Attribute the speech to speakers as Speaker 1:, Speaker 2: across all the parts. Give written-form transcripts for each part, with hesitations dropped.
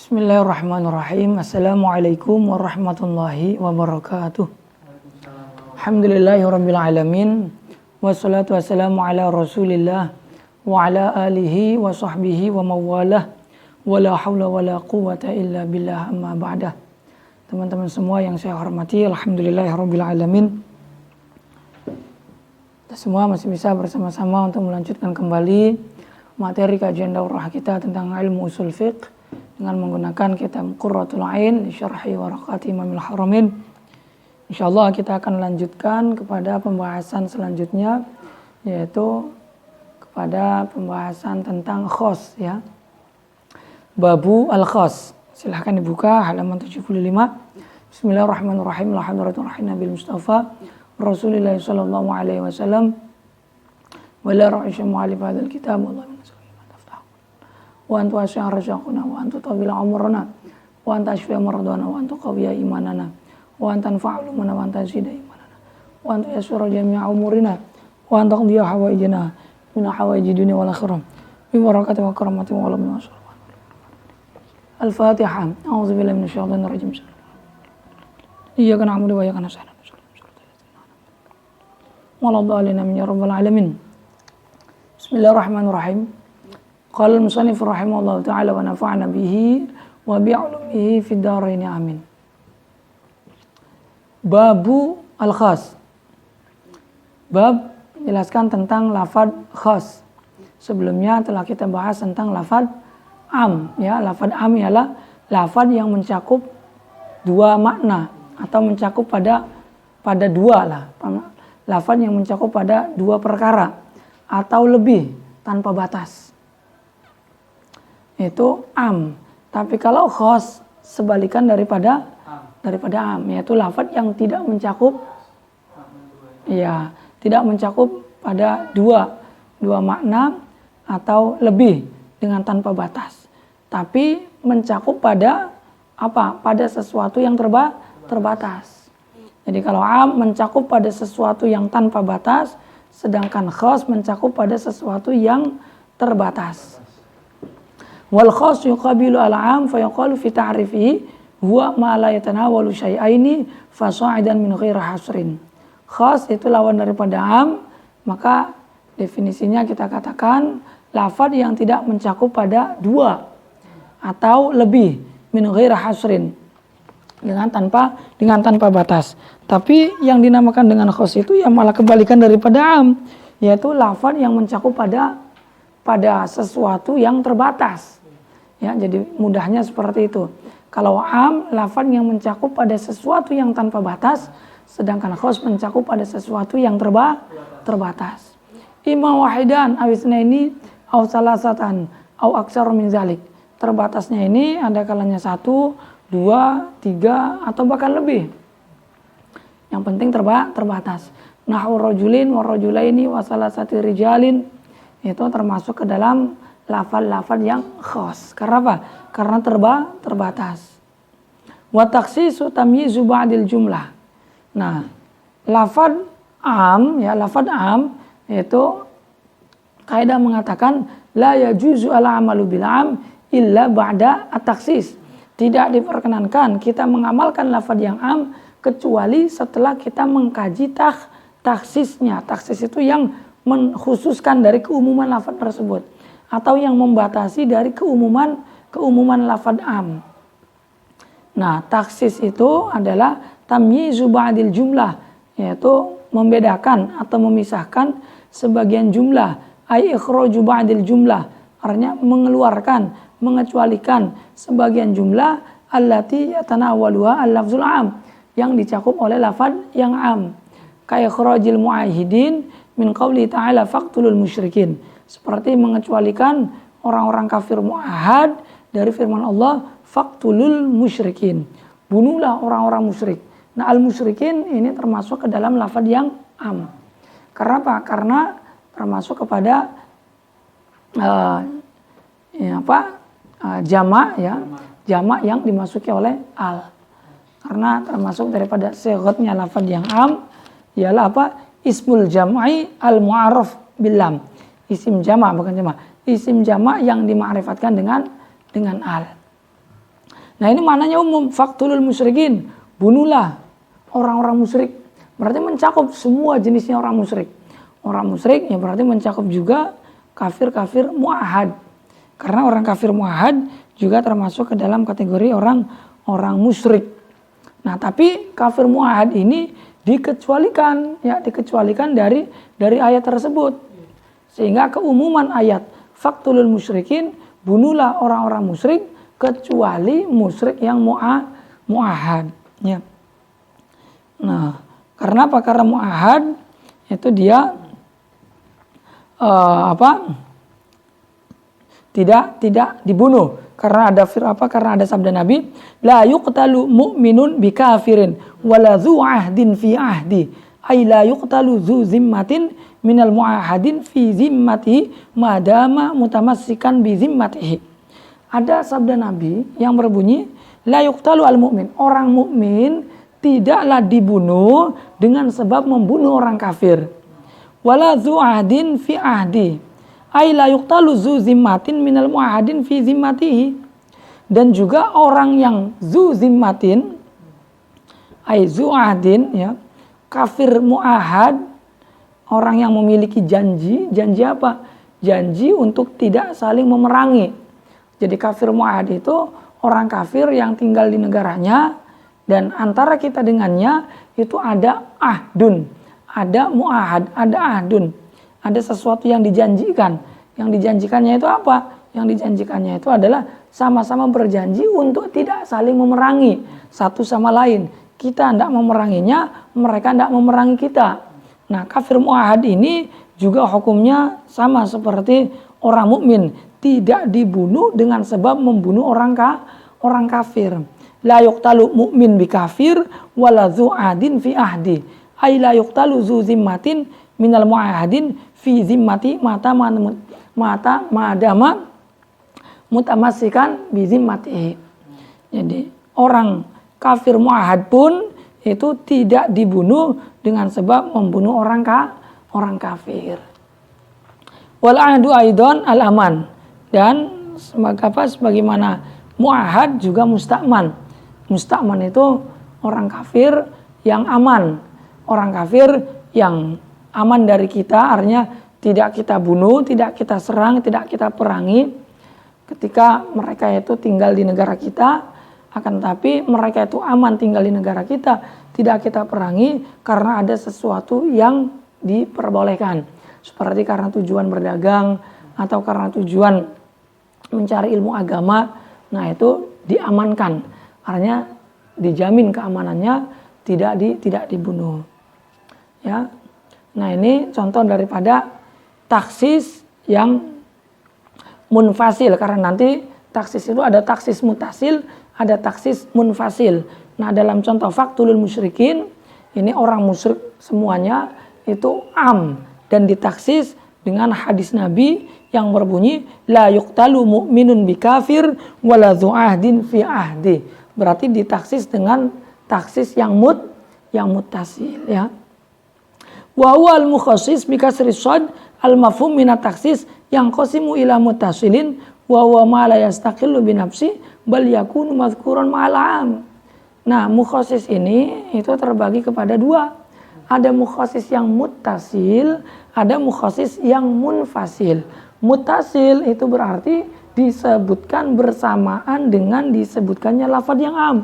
Speaker 1: Bismillahirrahmanirrahim. Assalamualaikum warahmatullahi wabarakatuh. Alhamdulillahirabbil alamin. Wassalatu wassalamu ala Rasulillah wa ala alihi wa sahbihi wa mawalah. Wala haula wala quwwata illa billah, amma ba'dah. Teman-teman semua yang saya hormati, alhamdulillahirabbil alamin. Kita semua masih bisa bersama-sama untuk melanjutkan kembali materi kajian daurah kita tentang ilmu usul fiqh dengan menggunakan kitab Qurratul Ain li syarhi waraqati Imamil Haramain. Insyaallah kita akan lanjutkan kepada pembahasan selanjutnya, yaitu kepada pembahasan tentang khos, ya. Babu al-khos. Silahkan dibuka halaman 75. Bismillahirrahmanirrahim. Alhamdulillahi Nabil Mustafa Rasulullah sallallahu alaihi wasallam wa la ra'isha mu'alif hadzal kitab wallahu wa anta asy'ar rasyaquna wa anta tawila umrana wa anta ashfa maradana wa anta qawiya imanana wa anta anfa'u mana wa anta zida imanana wa anta yasura jami'a umurina wa anta qdiya hawaijana min hawaiji dunya wal akhirah bi barakati wa karamati wa alam wa Al-Fatihah. A'udzu billahi minasyaitonir rajim. Iyyaka na'budu wa iyyaka nasta'in. Waladhdallin amin ya rabbal alamin. Bismillahirrahmanirrahim. Qala al-musannif rahimahullahu ta'ala wa nafa'ana bihi wa bi'ulumihi fid dharain amin. Babu al-khas. Bab menjelaskan tentang lafaz khas. Sebelumnya telah kita bahas tentang lafaz am, ya. Lafaz am ialah lafaz yang mencakup dua makna atau mencakup pada dua lah. Lafaz yang mencakup pada dua perkara atau lebih tanpa batas. Itu am. Tapi kalau khos sebalikan daripada am, yaitu lafaz yang tidak mencakup, ya, tidak mencakup pada dua makna atau lebih dengan tanpa batas, tapi mencakup pada apa? Pada sesuatu yang terbatas. Jadi kalau am mencakup pada sesuatu yang tanpa batas, sedangkan khos mencakup pada sesuatu yang terbatas. Wal khas yuqabilu al-'am fa yuqalu fi ta'rifihi huwa ma la yatanawalu syai'aini fasa'idan min ghairi hasrin. Khas itu lawan daripada am, maka definisinya kita katakan lafaz yang tidak mencakup pada dua atau lebih min ghairi hasrin, dengan tanpa batas. Tapi yang dinamakan dengan khas itu yang malah kebalikan daripada am, yaitu lafaz yang mencakup pada sesuatu yang terbatas. Ya, jadi mudahnya seperti itu. Kalau am, lafaz yang mencakup pada sesuatu yang tanpa batas, sedangkan khas mencakup pada sesuatu yang terbatas. Imma wahidan aw itsnaini aw salasatan aw aktsar min zalik. Terbatasnya ini ada kalanya 1, 2, 3 atau bahkan lebih. Yang penting terbatas. Nahwu rajulin wa rajulaini wa salasati rijalin, itu termasuk ke dalam lafal-lafal yang khas. Karena apa? Karena terbatas. Wa takhsisu tamyizu ba'dil jumlah. Nah, lafal am, ya, lafal am yaitu kaidah mengatakan la yajuzu al-amalu bil am illa ba'da at-takhsis. Tidak diperkenankan kita mengamalkan lafal yang am kecuali setelah kita mengkaji takhsisnya. Takhsis itu yang mengkhususkan dari keumuman lafal tersebut, atau yang membatasi dari keumuman lafaz am. Nah, taksis itu adalah tamyizu ba'dil jumlah, yaitu membedakan atau memisahkan sebagian jumlah, ai ikhraju ba'dil jumlah, artinya mengeluarkan, mengecualikan sebagian jumlah allati yatanawaluha al-lafzul am, yang dicakup oleh lafaz yang am. Ka ikhrajil mu'ahidin min qauli ta'ala faqtulul musyrikin. Seperti mengecualikan orang-orang kafir mu'ahad dari firman Allah, faqtulul musyrikin, bunuhlah orang-orang musyrik. Nah, al-musyrikin ini termasuk ke dalam lafaz yang am. Karena apa? Karena termasuk kepada jamak, ya, jamak yang dimasuki oleh al. Karena termasuk daripada sighatnya lafaz yang am ialah apa? Ismul jam'i al-mu'arraf bil lam. Isim jamak, bukan jamak. Isim jamak yang dima'rifatkan dengan al. Nah ini maknanya umum, faktulul musyrikin, bunuhlah orang-orang musyrik. Berarti mencakup semua jenisnya orang musyrik. Orang musyrik ya berarti mencakup juga kafir-kafir mu'ahad. Karena orang kafir mu'ahad juga termasuk ke dalam kategori orang musyrik. Nah tapi kafir mu'ahad ini dikecualikan dari ayat tersebut. Sehingga keumuman ayat faktulul musyrikin, bunuhlah orang-orang musyrik, kecuali musyrik yang mu'ahad. Ya. Nah, karena apa? Karena mu'ahad itu dia tidak dibunuh. Karena ada karena ada sabda Nabi, la yuqtalu mu'minun bikafirin wala dzu ahdin fi ahdi. Ay la yuqtalu dzu zimmatin minal mu'ahadin fi zimmatihi madama mutamassikan bi zimmatihi. Ada sabda Nabi yang berbunyi, la yuqtalu al mu'min. Orang mukmin tidaklah dibunuh dengan sebab membunuh orang kafir. Wala dzu ahdin fi ahdi. Ay la yuqtalu dzu zimmatin minal mu'ahadin fi zimmatihi. Dan juga orang yang dzu zimmatin, ay dzu ahdin, ya, kafir mu'ahad, orang yang memiliki janji apa? Janji untuk tidak saling memerangi. Jadi kafir mu'ahad itu orang kafir yang tinggal di negaranya dan antara kita dengannya itu ada ahdun, ada mu'ahad, ada ahdun. Ada sesuatu yang dijanjikan. Yang dijanjikannya itu apa? Yang dijanjikannya itu adalah sama-sama berjanji untuk tidak saling memerangi satu sama lain. Kita tidak memeranginya, mereka tidak memerangi kita. Nah, kafir mu'ahad ini juga hukumnya sama seperti orang mukmin, tidak dibunuh dengan sebab membunuh orang kafir. La yuqtalu mu'min bi kafir wala dzu ahdin fi ahdi. Ay la yuqtalu dzu zimmatin minal mu'ahadin fi zimmati mata madama mutamassikan bi zimmatihi. Jadi orang kafir mu'ahad pun itu tidak dibunuh dengan sebab membunuh orang kafir. Wal ahdu aidon al aman, dan sebagaimana mu'ahad juga musta'man. Musta'man itu orang kafir yang aman, orang kafir yang aman dari kita, artinya tidak kita bunuh, tidak kita serang, tidak kita perangi ketika mereka itu tinggal di negara kita. Akan tetapi mereka itu aman tinggal di negara kita, tidak kita perangi karena ada sesuatu yang diperbolehkan. Seperti karena tujuan berdagang atau karena tujuan mencari ilmu agama, nah itu diamankan. Artinya dijamin keamanannya, tidak dibunuh. Ya. Nah, ini contoh daripada taksis yang munfasil, karena nanti taksis itu ada taksis mutasil, ada taksis munfasil. Nah, dalam contoh faktulul musyrikin, ini orang musyrik semuanya itu am dan ditaksis dengan hadis Nabi yang berbunyi la yuqtalu mu'minun bikafir wala dzu ahdin fi ahdi. Berarti ditaksis dengan taksis yang muttasil, ya. Wa huwa al-mukhassis bi kasri shad al-mafhum min at-taksis yang qasimu ila muttasilin wa huwa ma la yastaqillu bi nafsi bal yakunu madhkuran ma'al am. Nah, mukhassis ini itu terbagi kepada dua. Ada mukhassis yang muttasil, ada mukhassis yang munfasil. Muttasil itu berarti disebutkan bersamaan dengan disebutkannya lafaz yang am.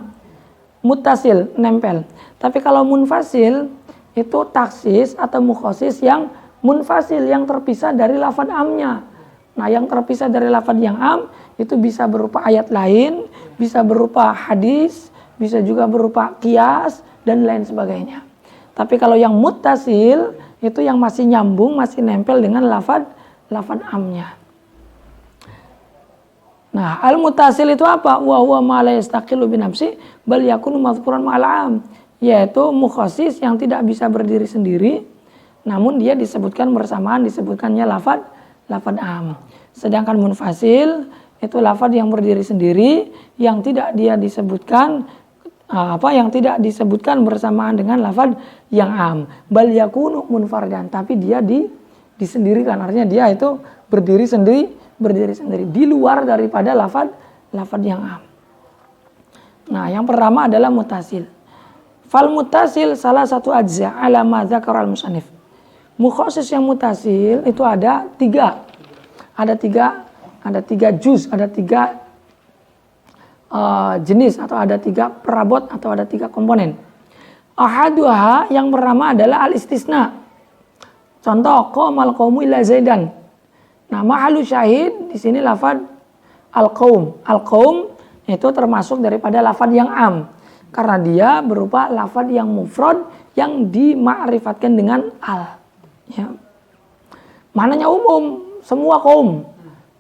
Speaker 1: Muttasil, nempel. Tapi kalau munfasil itu taksis atau mukhassis yang munfasil, yang terpisah dari lafaz amnya. Nah, yang terpisah dari lafaz yang am itu bisa berupa ayat lain, bisa berupa hadis, bisa juga berupa qiyas dan lain sebagainya. Tapi kalau yang muttasil itu yang masih nyambung, masih nempel dengan lafaz amnya. Nah, al-muttasil itu apa? Wa huwa ma la yastaqillu bi nafsi bal yakunu madhkuran ma'al am. Yaitu mukhassis yang tidak bisa berdiri sendiri, namun dia disebutkan bersamaan, disebutkannya lafaz am. Sedangkan munfasil itu lafaz yang berdiri sendiri, yang tidak dia disebutkan yang tidak disebutkan bersamaan dengan lafaz yang am. Bal yakunu munfardan, tapi dia disendirikan, artinya dia itu berdiri sendiri di luar daripada lafaz yang am. Nah, yang pertama adalah mutasil. Fal mutasil salah satu ajza ala ma dzakara al-musannif. Mukhasis yang mutasil itu ada tiga. Ada tiga juz, ada tiga jenis, atau ada tiga perabot, atau ada tiga komponen. Ahaduha, yang pertama adalah al-istisna. Contoh, qamal qaumu illa zaidan. Nah, mahalu syahid di sini lafaz al-qaum. Al-qaum itu termasuk daripada lafaz yang am, karena dia berupa lafaz yang mufrad yang dima'rifatkan dengan al. Ya. Maknanya umum, semua kaum.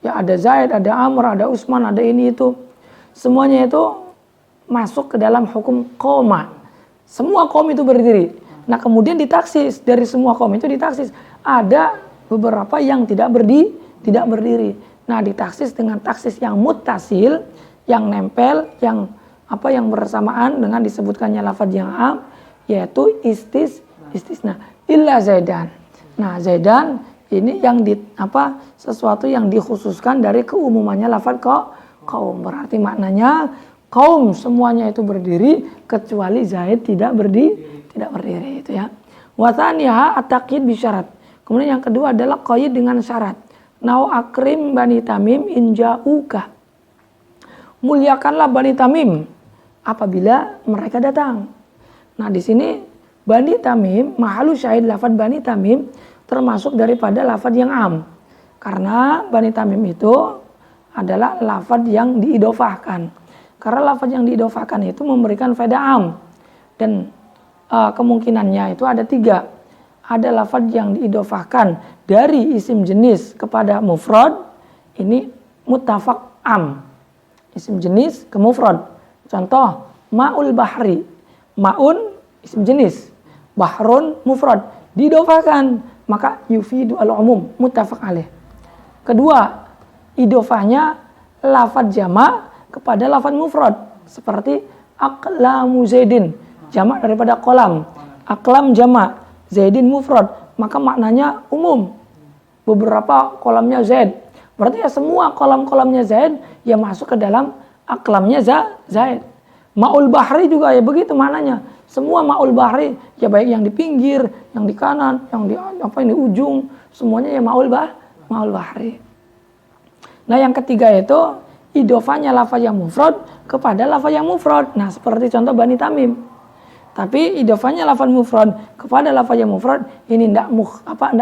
Speaker 1: Ya, ada Zaid, ada Amr, ada Utsman, ada ini itu. Semuanya itu masuk ke dalam hukum qauma. Semua kaum itu berdiri. Nah, kemudian ditaksis, dari semua kaum itu ditaksis. Ada beberapa yang tidak berdiri. Nah, ditaksis dengan taksis yang muttasil, yang nempel, yang bersamaan dengan disebutkannya lafaz yang am, yaitu istisna. Illa Zaidan. Nah, Zaidan ini yang sesuatu yang dikhususkan dari keumumannya lafaz kaum. Berarti maknanya kaum semuanya itu berdiri kecuali Zaid tidak berdiri itu ya. Wa tsaniha at-taqyid bi syarat. Kemudian yang kedua adalah qayyid dengan syarat. Nau akrim Bani Tamim in ja'uka. Muliakanlah Bani Tamim apabila mereka datang. Nah, di sini Bani Tamim, mahalu syahid lafaz Bani Tamim termasuk daripada lafaz yang am. Karena Bani Tamim itu adalah lafaz yang diidofahkan. Karena lafaz yang diidofahkan itu memberikan faedah am. Dan kemungkinannya itu ada tiga. Ada lafaz yang diidofahkan dari isim jenis kepada mufrad, ini muttafaq am. Isim jenis ke mufrad. Contoh, ma'ul bahri. Ma'un isim jenis, bahrun mufrad. Diidofahkan, maka yufidu al-umum, muttafaq alaih. Kedua, idofahnya lafaz jama' kepada lafaz mufrad. Seperti aqlamu zaidin, jama' daripada qalam. Aqlam jama', zaidin mufrad, maka maknanya umum. Beberapa kolamnya Zaid. Berarti ya semua kolam-kolamnya Zaid ya masuk ke dalam aqlamnya Zaid. Ma'ul bahri juga ya begitu maknanya. Semua ma'ul bahri ya baik yang di pinggir, yang di kanan, yang di ujung, semuanya ya ma'ul bahri. Nah, yang ketiga itu idofahnya lafaz yang mufrad kepada lafaz yang mufrad. Nah, seperti contoh Bani Tamim. Tapi idofahnya lafaz mufrad kepada lafaz yang mufrad ini enggak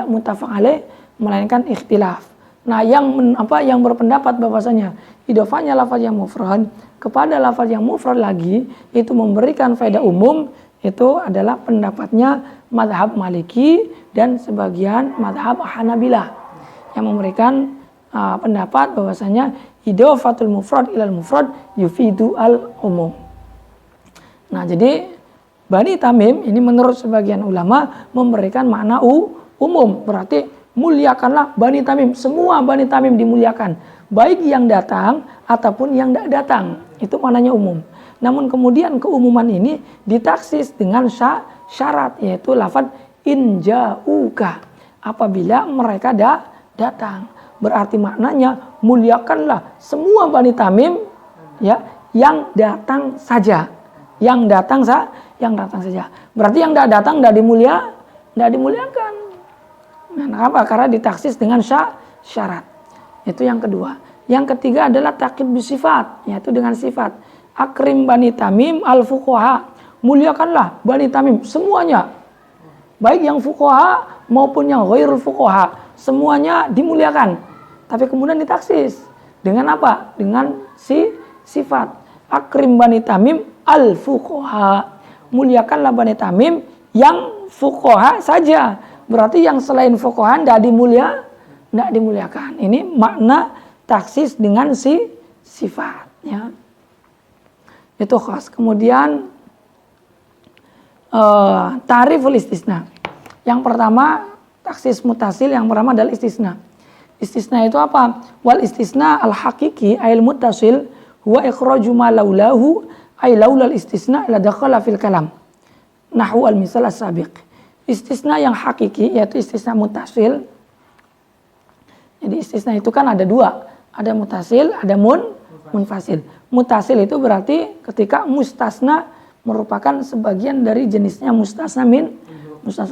Speaker 1: muttafaq alaih, melainkan ikhtilaf. Nah, yang berpendapat bahwasanya idofahnya lafaz yang mufrad kepada lafaz yang mufrad lagi itu memberikan faedah umum, itu adalah pendapatnya mazhab Maliki dan sebagian mazhab Hanabilah yang memberikan pendapat bahwasanya idofatul mufrad ilal mufrad yufidu al umum. Nah, jadi Bani Tamim ini menurut sebagian ulama memberikan makna umum, berarti muliakanlah Bani Tamim, semua Bani Tamim dimuliakan, baik yang datang ataupun yang tidak datang, itu maknanya umum. Namun kemudian keumuman ini ditaksis dengan syarat, yaitu lafaz in ja'uka, apabila mereka datang. Berarti maknanya muliakanlah semua Bani Tamim ya, yang datang saja. Yang datang saja. Berarti yang tidak datang tidak dimuliakan. Nah, kenapa? Karena ditaksis dengan syarat. Itu yang kedua. Yang ketiga adalah takyid bisifat, yaitu dengan sifat. Akrim Bani Tamim al-fuqaha. Muliakanlah Bani Tamim semuanya. Baik yang fuqaha maupun yang ghairul fuqaha, semuanya dimuliakan. Tapi kemudian ditaksis dengan apa? Dengan sifat. Akrim Bani Tamim al-fuqaha. Muliakanlah Bani Tamim yang fuqaha saja. Berarti yang selain fuqaha tidak dimuliakan. Ini makna taksis dengan sifat ya. Itu khas. Kemudian ta'riful istisna. Yang pertama taksis mutasil, yang pertama adalah istisna. Istisna itu apa? Wal istisna al-haqiqi ayil muttasil huwa ikhraju ma laulahu ay laulal istisna la dakhala fil kalam. Nahwu al-misal as-sabiq. Istisna yang hakiki yaitu istisna mutasil. Jadi istisna itu kan ada dua, ada mutasil, ada munfasil. Mutasil itu berarti ketika mustasna merupakan sebagian dari jenisnya mustasna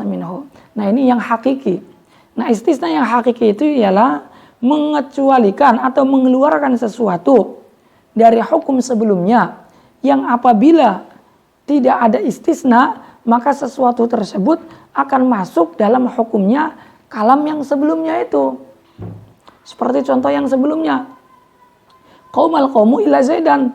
Speaker 1: minhu. Nah, ini yang hakiki. Nah, istisna yang hakiki itu ialah mengecualikan atau mengeluarkan sesuatu dari hukum sebelumnya yang apabila tidak ada istisna, maka sesuatu tersebut akan masuk dalam hukumnya kalam yang sebelumnya itu. Seperti contoh yang sebelumnya. Qaumal qaumu illa Zaidan.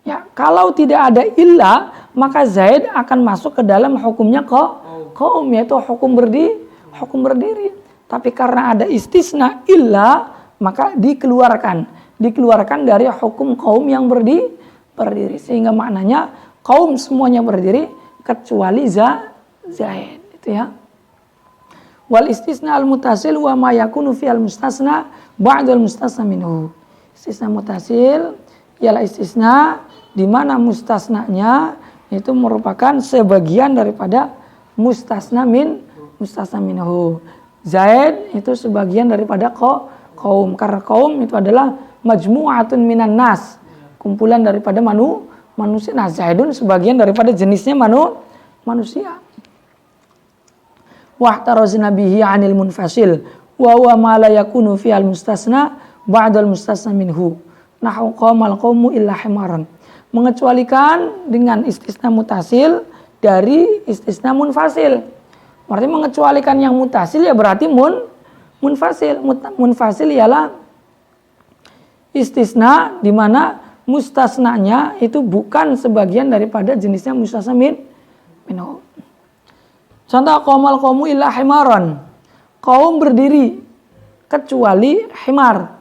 Speaker 1: Ya, kalau tidak ada illa, maka Zaid akan masuk ke dalam hukumnya qaum, yaitu hukum berdiri. Tapi karena ada istisna illa, maka dikeluarkan dari hukum kaum yang berdiri. Sehingga maknanya kaum semuanya berdiri kecuali Zaid, itu ya. Wal istisna al mutasil wa ma yakunu fi al mustasna ba'da al mustasna minhu. Istisna mutasil ialah istisna di mana mustasnanya itu merupakan sebagian daripada mustasna minhu. Zaid itu sebagian daripada kaum, karena kaum itu adalah majmu'atun minan nas, kumpulan daripada manusia. Nah, Zaidun sebagian daripada jenisnya manusia. Wahtarazna bihi 'anil munfasil wa huwa ma la yakunu fi al mustasna ba'da al mustasna minhu. Nahu qaumal qaumu illa himaran. Mengecualikan dengan istisna mutasil dari istisna munfasil. Berarti mengecualikan yang mutasil ya berarti munfasil. Munfasil ialah istisna di mana mustasnanya itu bukan sebagian daripada jenisnya mustasna minhu. Contoh qaumal qaumu illa himaran. Kaum berdiri kecuali himar.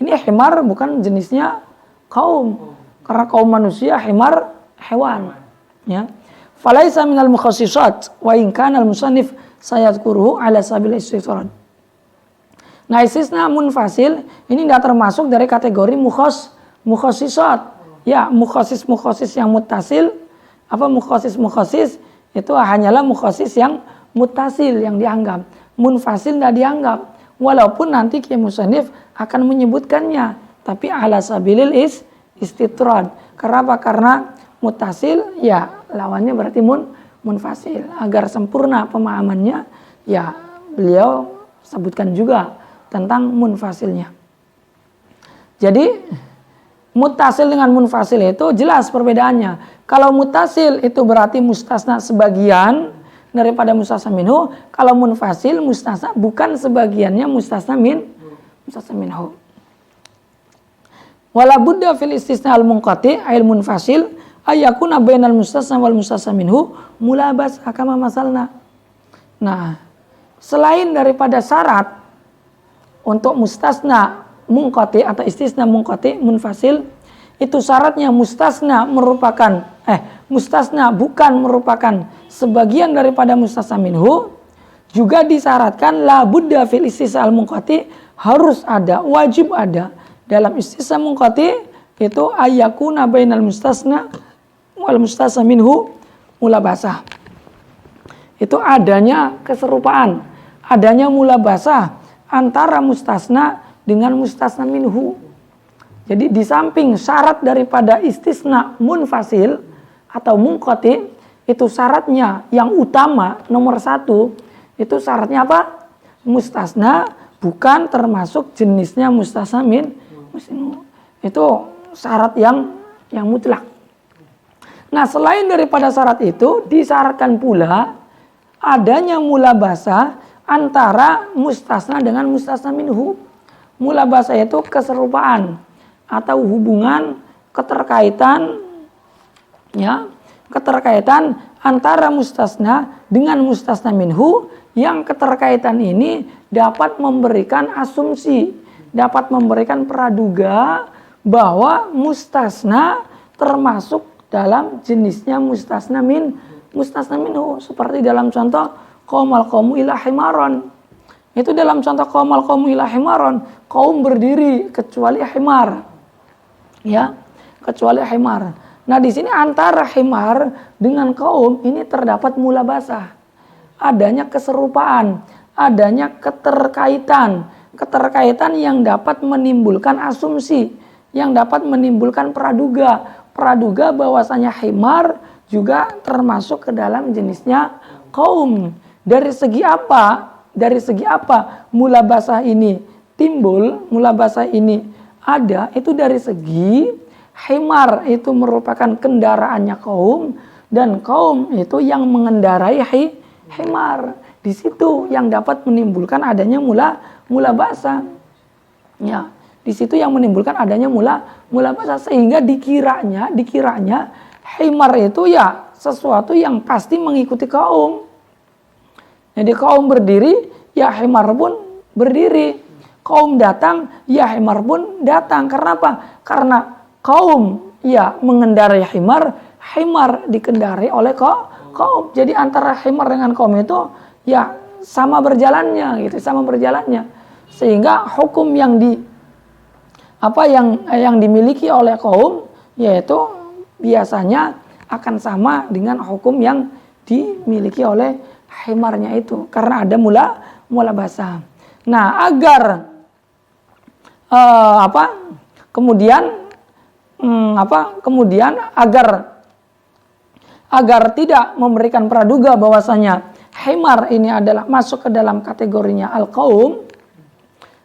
Speaker 1: Ini himar bukan jenisnya kaum. Karena kaum manusia, himar hewan. Ya. Falaisa minal mukhassisat wa in kana al-musannif sayadhkuruhu ala sabil istithrad. Nah, istisna munfasil ini tidak termasuk dari kategori mukhassisat. Ya, mukhasis yang mutasil, mukhasis itu hanyalah mukhasis yang mutasil yang dianggap. Munfasil tidak dianggap. Walaupun nanti Kiai Musannif akan menyebutkannya, tapi ala sabilil istitrad. Karena apa? Karena mutasil ya lawannya berarti munfasil. Agar sempurna pemahamannya ya beliau sebutkan juga tentang munfasilnya. Jadi mutasil dengan munfasil itu jelas perbedaannya. Kalau mutasil itu berarti mustasna sebagian daripada mustasna minhu. Kalau munfasil mustasna bukan sebagiannya mustasna minhu. Wala budda fil istisna al munqati al munfasil ayakuna bainal mustasna wal mustasna minhu mulabas kama masalna. Nah, selain daripada syarat untuk mustasna munqati atau istisna munqati munfasil, itu syaratnya mustasna bukan merupakan sebagian daripada mustasna minhu. Juga disyaratkan la budda fil istisna al munqati, harus ada, wajib ada dalam istisna munqati itu ayakuna bainal mustasna wal mustasna minhu mulabasah. Itu adanya keserupaan, adanya mulabasah antara mustasna dengan mustasna minhu. Jadi di samping syarat daripada istisna munfasil atau munqati, itu syaratnya yang utama nomor 1 itu syaratnya apa? Mustasna bukan termasuk jenisnya mustasna minhu. Itu syarat yang mutlak. Nah, selain daripada syarat itu disyaratkan pula adanya mulabasah antara mustasna dengan mustasna minhu. Mulabasah itu keserupaan atau hubungan keterkaitan antara mustasna dengan mustasna minhu, yang keterkaitan ini dapat memberikan asumsi, dapat memberikan praduga bahwa mustasna termasuk dalam jenisnya mustasna minhu, seperti dalam contoh qaumal qaumu illa himaron. Itu dalam contoh qaumal qaumu illa himaron, kaum berdiri kecuali himar. Ya, kecuali himar. Nah, di sini antara himar dengan kaum ini terdapat mulabasah. Adanya keserupaan, adanya keterkaitan yang dapat menimbulkan asumsi, yang dapat menimbulkan praduga. Praduga bahwasanya himar juga termasuk ke dalam jenisnya qaum. Dari segi apa? Dari segi apa mulabasah ini timbul, mulabasah ini ada, itu dari segi himar itu merupakan kendaraannya kaum, dan kaum itu yang mengendarai himar. Di situ yang dapat menimbulkan adanya mulabasah. Ya, di situ yang menimbulkan adanya mulabasah, sehingga dikiranya himar itu ya sesuatu yang pasti mengikuti kaum. Jadi kaum berdiri, ya himar pun berdiri. Kaum datang, ya himar pun datang. Karena apa? Karena kaum ya mengendarai himar, himar dikendarai oleh kaum. Jadi antara himar dengan kaum itu ya sama berjalannya gitu, sama berjalannya. Sehingga hukum yang yang dimiliki oleh kaum yaitu biasanya akan sama dengan hukum yang dimiliki oleh himarnya itu, karena ada mulabasah. Nah, agar kemudian agar tidak memberikan praduga bahwasanya himar ini adalah masuk ke dalam kategorinya al-qaum,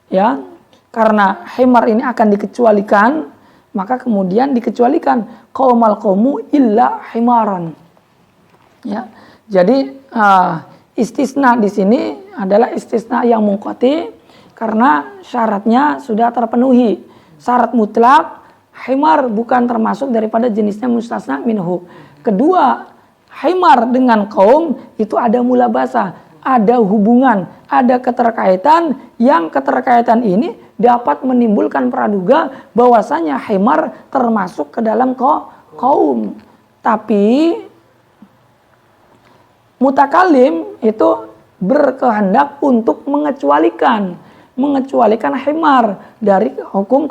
Speaker 1: ya, karena himar ini akan dikecualikan, maka kemudian dikecualikan qaumal qaumu illa himaran. Ya. Jadi istisna di sini adalah istisna yang munqati karena syaratnya sudah terpenuhi. Syarat mutlak himar bukan termasuk daripada jenisnya mustasna minhu. Kedua, himar dengan kaum itu ada mulabasah, ada hubungan, ada keterkaitan, yang keterkaitan ini dapat menimbulkan praduga bahwasanya himar termasuk ke dalam kaum. Tapi mutakalim itu berkehendak untuk mengecualikan himar dari hukum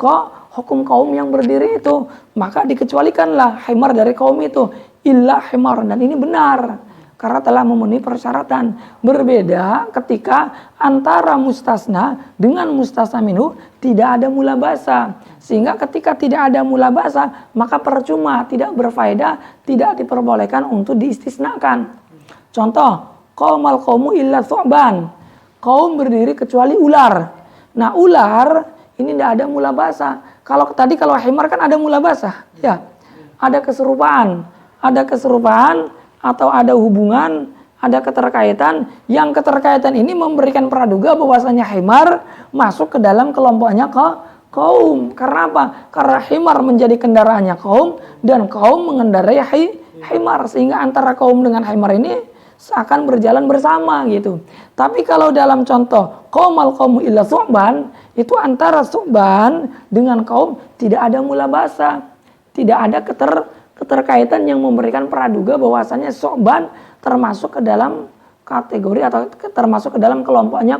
Speaker 1: kaum yang berdiri itu, maka dikecualikanlah himar dari kaum itu illa himar, dan ini benar karena telah memenuhi persyaratan. Berbeda ketika antara mustasna dengan mustasna minhu tidak ada mulabasah, sehingga ketika tidak ada mulabasah maka percuma, tidak berfaedah, tidak diperbolehkan untuk diistisnakan. Contoh, qaumal qaumu illa thu'ban. Kaum berdiri kecuali ular. Nah, ular ini tidak ada mulabasah. Kalau himar kan ada mulabasah, ya. Ada keserupaan atau ada hubungan, ada keterkaitan. Yang keterkaitan ini memberikan praduga bahwasanya himar masuk ke dalam kelompoknya kaum. Karena apa? Karena himar menjadi kendaraannya kaum dan kaum mengendarai himar, sehingga antara kaum dengan himar ini seakan berjalan bersama gitu. Tapi kalau dalam contoh qaumal qaumu illa thu'ban, itu antara thu'ban dengan kaum tidak ada mulabasah, tidak ada keterkaitan yang memberikan praduga bahwasanya thu'ban termasuk ke dalam kategori atau termasuk ke dalam kelompoknya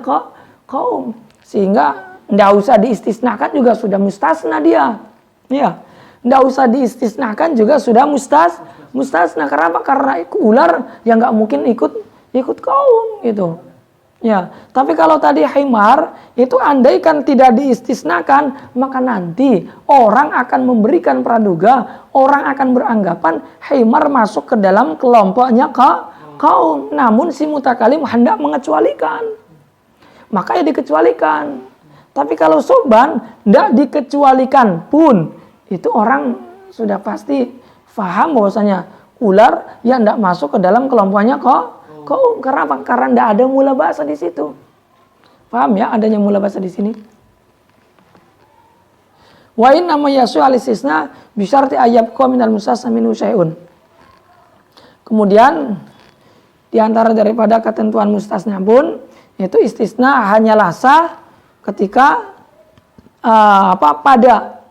Speaker 1: kaum, sehingga tidak usah diistisnakan juga sudah mustasna dia, ya. Tidak usah diistisnakan juga sudah mustasna. Kenapa? Karena ular yang nggak mungkin ikut kaum gitu. Ya, tapi kalau tadi himar itu andaikan tidak diistisnakan, maka nanti orang akan memberikan praduga, orang akan beranggapan himar masuk ke dalam kelompoknya kaum. Namun si mutakalim hendak mengecualikan, maka ya dikecualikan. Tapi kalau soban tidak dikecualikan pun, itu orang sudah pasti faham bahwasanya ular yang tidak masuk ke dalam kelompoknya kaum. Karena apa? Karena tidak ada mulabasah di situ. Paham ya adanya mulabasah di sini? Wa in nama yasu alistisna bisyarti ayab qaum minal mustasna minhu syai'un. Kemudian di antara daripada ketentuan mustasna pun itu istisna hanyalah sah ketika pada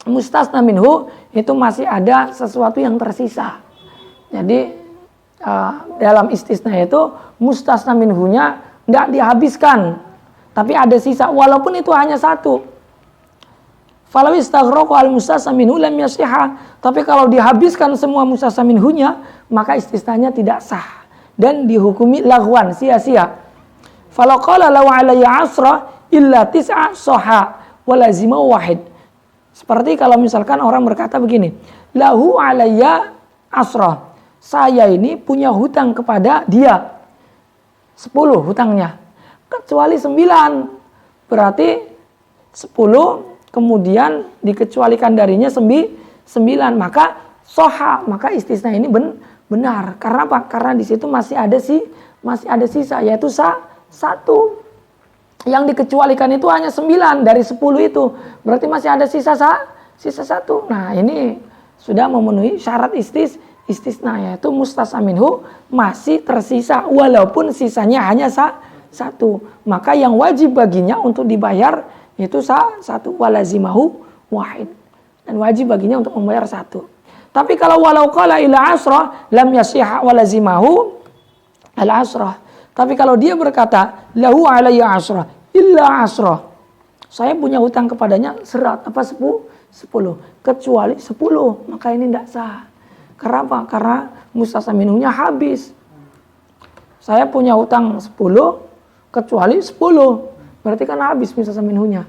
Speaker 1: mustasna minhu itu masih ada sesuatu yang tersisa. Jadi dalam istisna itu mustasna minhunya tidak dihabiskan, tapi ada sisa walaupun itu hanya satu. Falau istaghraqu al mustasna minhu lam yasihha. Tapi kalau dihabiskan semua mustasna minhunya, maka istisnanya tidak sah dan dihukumi laghwan, sia-sia. Falau qala law alayya asra illa tis'a sahha wa lazima wahid. Seperti kalau misalkan orang berkata begini, lahu alayya asrah. Saya ini punya hutang kepada dia 10 hutangnya. Kecuali 9. Berarti 10 kemudian dikecualikan darinya 9. Maka soha, maka istisna ini benar. Karena apa? Karena di situ masih ada sisa, yaitu 1. Yang dikecualikan itu hanya 9 dari 10 itu. Berarti masih ada sisa 1. Nah, ini sudah memenuhi syarat istisna, yaitu mustasna minhu masih tersisa walaupun sisanya hanya 1. Maka yang wajib baginya untuk dibayar itu 1, walazimahu wahid. Dan wajib baginya untuk membayar 1. Tapi kalau walau qala ila asrah lam yasihha walazimahu al-asrah. Tapi kalau dia berkata lahu alayya asrah illa asrah. Saya punya hutang kepadanya 10 kecuali 10, maka ini tidak sah. Karena apa? Karena mustasna minhunya habis. Saya punya hutang 10 kecuali 10. Berarti kan habis mustasna minhunya.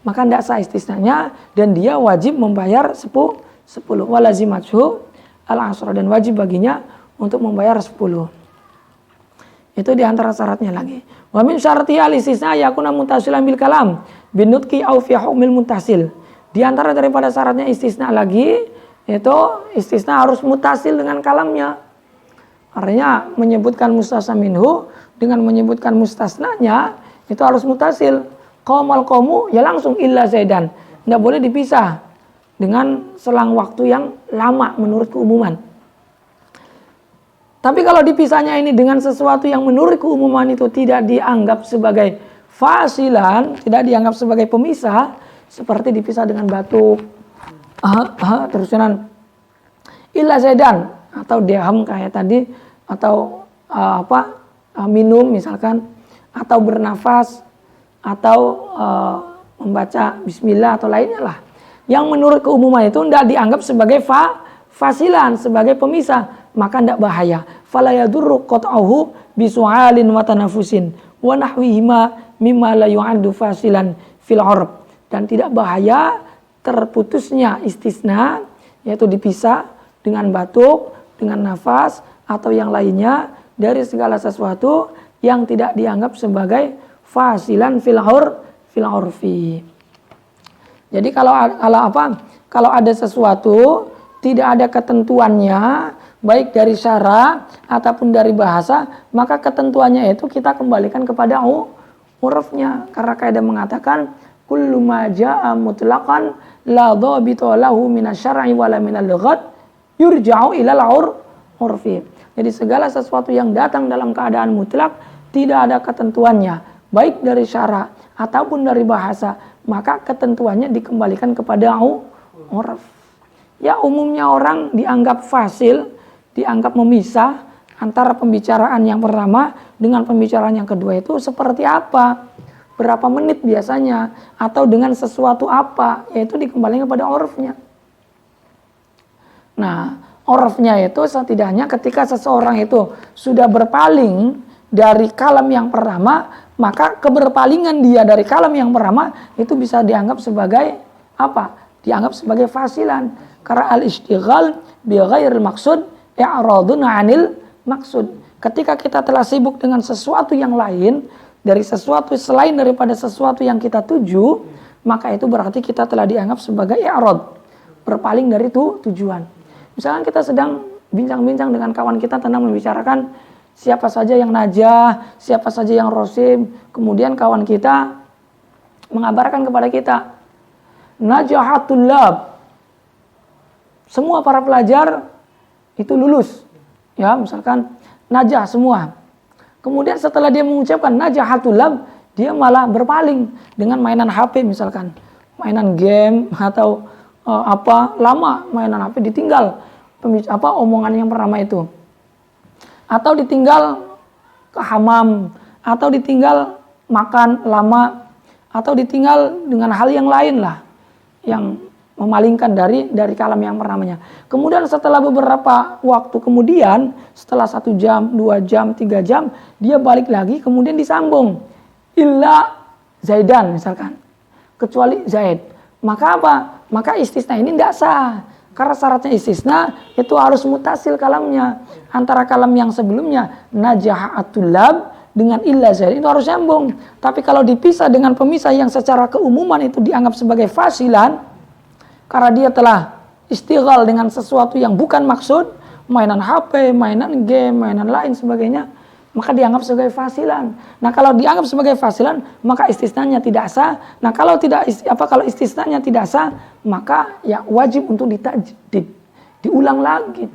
Speaker 1: Maka tidak sah istisnanya dan dia wajib membayar 10. Walazimathu al-asrah, dan wajib baginya untuk membayar 10. Itu diantara syaratnya lagi. Wa min syarti al-istisna yakuna muttasilan bil kalam bin nutqi aw fi hukmil muttasil. Di antara daripada syaratnya istisna lagi, itu istisna harus muttasil dengan kalamnya. Artinya menyebutkan mustasna minhu dengan menyebutkan mustasnanya itu harus muttasil. Qaumal qaumu ya langsung illa zaidan. Tidak boleh dipisah dengan selang waktu yang lama menurut keumuman. Tapi kalau dipisahnya ini dengan sesuatu yang menurut keumuman itu tidak dianggap sebagai fasilan, tidak dianggap sebagai pemisah, seperti dipisah dengan batuk, terusan illa zaidan atau dirham kayak tadi, atau minum misalkan, atau bernafas, atau membaca bismillah atau lainnya lah. Yang menurut keumuman itu tidak dianggap sebagai fasilan, sebagai pemisah, maka tidak bahaya. Fala yadurru qat'uhu bisu'alin wa tanafusin wa nahwihima mimma la yu'addu fasilan fil 'urb. Dan tidak bahaya terputusnya istisna, yaitu dipisah dengan batuk, dengan nafas atau yang lainnya dari segala sesuatu yang tidak dianggap sebagai fasilan fil 'urfi. Jadi kalau ada sesuatu tidak ada ketentuannya, baik dari syara ataupun dari bahasa, maka ketentuannya itu kita kembalikan kepada urufnya. Karena kaidah mengatakan kullu ma jaa mutlaqan la dhabita lahu minasyar'i wala minal lughat yurja'u ilal urfi. Jadi segala sesuatu yang datang dalam keadaan mutlak tidak ada ketentuannya, baik dari syara ataupun dari bahasa, maka ketentuannya dikembalikan kepada uruf. Ya, umumnya orang dianggap fasil, dianggap memisah antara pembicaraan yang pertama dengan pembicaraan yang kedua itu seperti apa, berapa menit biasanya, atau dengan sesuatu apa, yaitu dikembalikan kepada urufnya. Nah, urufnya itu setidaknya ketika seseorang itu sudah berpaling dari kalam yang pertama, maka keberpalingan dia dari kalam yang pertama itu bisa dianggap sebagai apa? Dianggap sebagai fasilan. Karena al-istighal bi ghairil maksud i'radun 'anil maksud. Ketika kita telah sibuk dengan sesuatu yang lain dari sesuatu selain daripada sesuatu yang kita tuju, maka itu berarti kita telah dianggap sebagai i'rad, berpaling dari tujuan. Misalkan kita sedang bincang-bincang dengan kawan kita tentang membicarakan siapa saja yang najah, siapa saja yang rosim, kemudian kawan kita mengabarkan kepada kita najahatul lab, semua para pelajar itu lulus, ya misalkan najah semua. Kemudian setelah dia mengucapkan najahatul lab, dia malah berpaling dengan mainan HP misalkan, mainan game atau lama mainan HP, ditinggal omongan yang pertama itu, atau ditinggal ke hamam, atau ditinggal makan lama, atau ditinggal dengan hal yang lain lah yang memalingkan dari kalam yang pertamanya. Kemudian setelah beberapa waktu kemudian, setelah 1 jam, 2 jam, 3 jam, dia balik lagi, kemudian disambung illa Zaidan misalkan, kecuali Zaid. Maka apa? maka istisna ini tidak sah. Karena syaratnya istisna itu harus mutasil kalamnya. Antara kalam yang sebelumnya najahatul lab dengan illa zaid itu harus nyambung. Tapi kalau dipisah dengan pemisah yang secara keumuman itu dianggap sebagai fasilan, karena dia telah istighal dengan sesuatu yang bukan maksud, mainan HP, mainan game, mainan lain sebagainya, maka dianggap sebagai fasilan. Nah, kalau dianggap sebagai fasilan, maka istisnanya tidak sah. Nah, kalau istisnanya tidak sah, maka ya wajib untuk diulang lagi.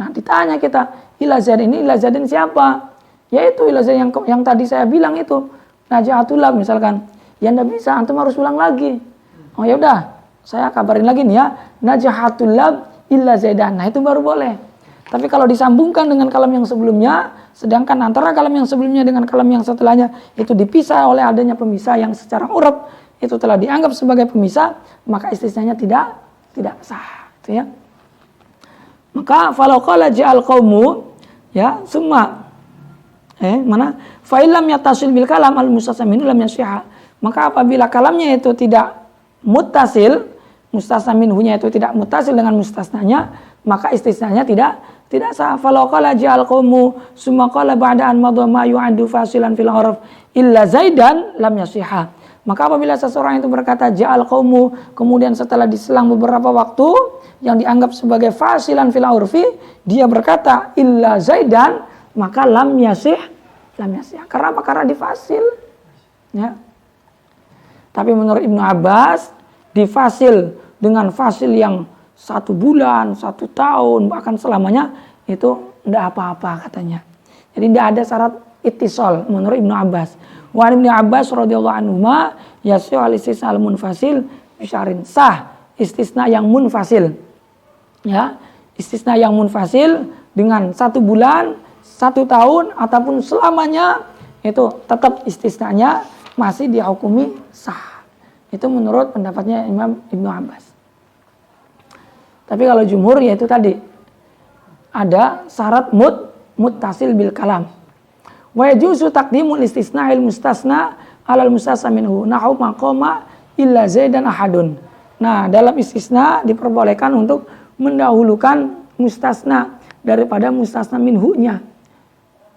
Speaker 1: Nah, ditanya kita, ila zaidin siapa? Yaitu ila zaid yang tadi saya bilang itu, najahatul lab misalkan. Ya enggak bisa, antum harus ulang lagi. Oh ya udah, saya kabarin lagi nih ya, najahatul lab illa zaidan. Nah, itu baru boleh. Tapi kalau disambungkan dengan kalam yang sebelumnya, sedangkan antara kalam yang sebelumnya dengan kalam yang setelahnya itu dipisah oleh adanya pemisah yang secara uruf itu telah dianggap sebagai pemisah, maka istisnanya tidak sah, gitu ya. Maka falau qala ja'al qaumu ya summa fa illam yattasil bil kalam al mustasna minhu lam yasihha. Maka apabila kalamnya itu tidak muttasil, mustasna minhunya itu tidak muttasil dengan mustasnanya, maka istisnanya tidak sah. Falau qala ja'al qaumu summa qala ba'da an madha ma yu'addu fasilan fil urf illa zaidan lam yasihha. Maka apabila seseorang itu berkata ja'al qaumu, kemudian setelah diselang beberapa waktu yang dianggap sebagai fasilan fil urfi, dia berkata illa zaidan, maka lam yasih. Karena apa? Karena difasil. Ya. Tapi menurut Ibnu Abbas, difasil dengan fasil yang 1 bulan, 1 tahun, bahkan selamanya, itu tidak apa-apa katanya. Jadi tidak ada syarat ittisal menurut Ibnu Abbas. Wa Ibnu Abbas radhiyallahu anhuma yasih al-istisna al-munfasil bisyarin, sah istisna yang munfasil. Ya, istisna yang munfasil dengan 1 bulan, 1 tahun ataupun selamanya, itu tetap istisnanya masih dihukumi sah. Itu menurut pendapatnya Imam Ibnu Abbas. Tapi kalau jumhur yaitu tadi ada syarat muttasil bil kalam. Wa yajuzu taqdimul istisna'il mustasna 'alal mustasna minhu nahu maqama illa zaidan ahadun. Nah, dalam istisna diperbolehkan untuk mendahulukan mustasna daripada mustasna minhu-nya.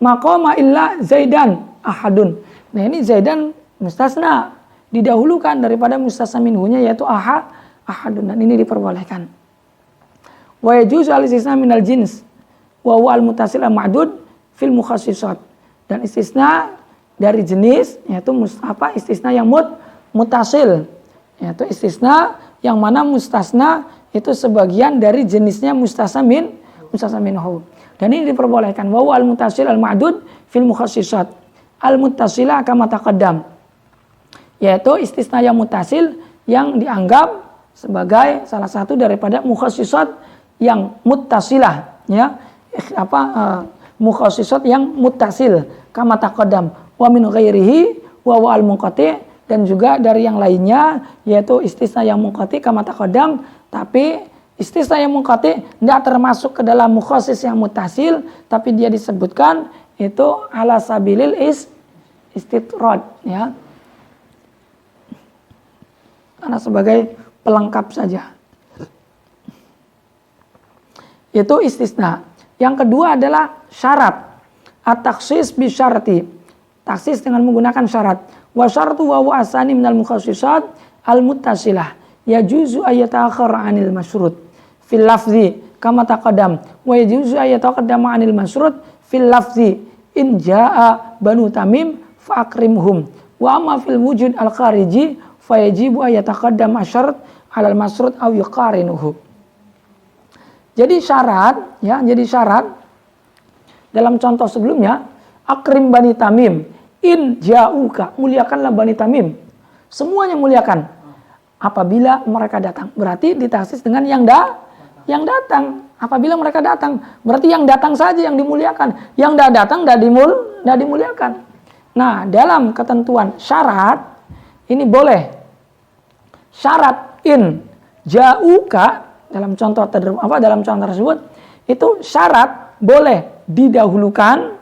Speaker 1: Maqama illa zaidan ahadun. Nah, ini zaidan mustasna didahulukan daripada mustasna minhunya yaitu ahadun, dan ini diperbolehkan. Wa yajuzu al-istisna minal jins wa huwa al-muttasil al-ma'dud fil mukhassisat. Dan istisna dari jenis yaitu istisna yang muttasil, yaitu istisna yang mana mustasna itu sebagian dari jenisnya mustasna minhu. Dan ini diperbolehkan. Wa huwa al-muttasil al-ma'dud fil mukhassisat. Al-muttasila kama taqaddam. Yaitu istisna yang muttasil yang dianggap sebagai salah satu daripada mukhassisat yang muttasilah, ya, mukhassisat yang muttasil kama taqaddam wa min ghairihi wa al munqati, dan juga dari yang lainnya yaitu istisna yang munqati kama taqaddam. Tapi istisna yang munqati tidak termasuk ke dalam mukhassis yang muttasil, tapi dia disebutkan itu ala sabilil istitrad, ya, karena sebagai pelengkap saja. Itu istisna. Yang kedua adalah syarat. At-takhsis bi syarti. Taksis dengan menggunakan syarat. Wa syartu wa asani minal mukhassisat al-muttasilah. Yajuzu ayyata'akhkhara 'anil masyrut fil lafzi kama taqaddam. Wa yajuzu ayyataqaddama 'anil masyrut fil lafzi in jaa'a banu tamim fa akrimhum. Wa amma fil wujud al-khariji fa yajibu ayyataqaddam asyart 'alal masyrut aw yuqarinuhu. Jadi syarat, ya, dalam contoh sebelumnya, akrim Bani Tamim, in ja'uka, muliakanlah Bani Tamim. Semuanya muliakan apabila mereka datang. Berarti ditaksis dengan yang datang. Apabila mereka datang, berarti yang datang saja yang dimuliakan. Yang tidak datang tidak dimuliakan. Nah, dalam ketentuan syarat ini boleh. Syarat in ja'uka dalam contoh tersebut itu syarat boleh didahulukan,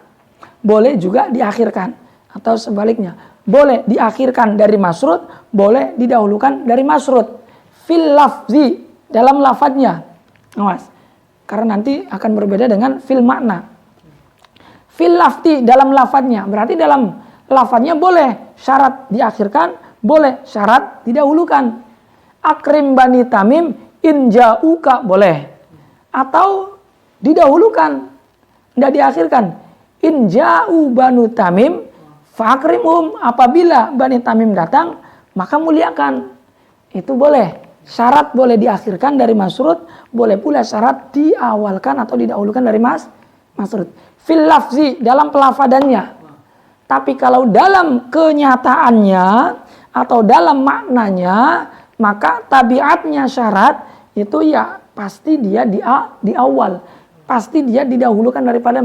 Speaker 1: boleh juga diakhirkan, atau sebaliknya boleh diakhirkan dari masrut, boleh didahulukan dari masrut. fil lafzi, dalam lafadznya. Awas. Karena nanti akan berbeda dengan fil makna. Fil lafzi, dalam lafadznya. Berarti dalam lafadznya boleh syarat diakhirkan, boleh syarat didahulukan. Akrim bani Tamim in ja'uka, boleh. Atau didahulukan, tidak diakhirkan. In ja'u banu Tamim fa'akrimhum, apabila bani Tamim datang maka muliakan. Itu boleh. Syarat boleh diakhirkan dari masrud, boleh pula syarat diawalkan atau didahulukan dari masrud. Fil lafzi, dalam pelafadannya. Tapi kalau dalam kenyataannya atau dalam maknanya, maka tabiatnya syarat itu ya pasti dia di awal, pasti dia didahulukan daripada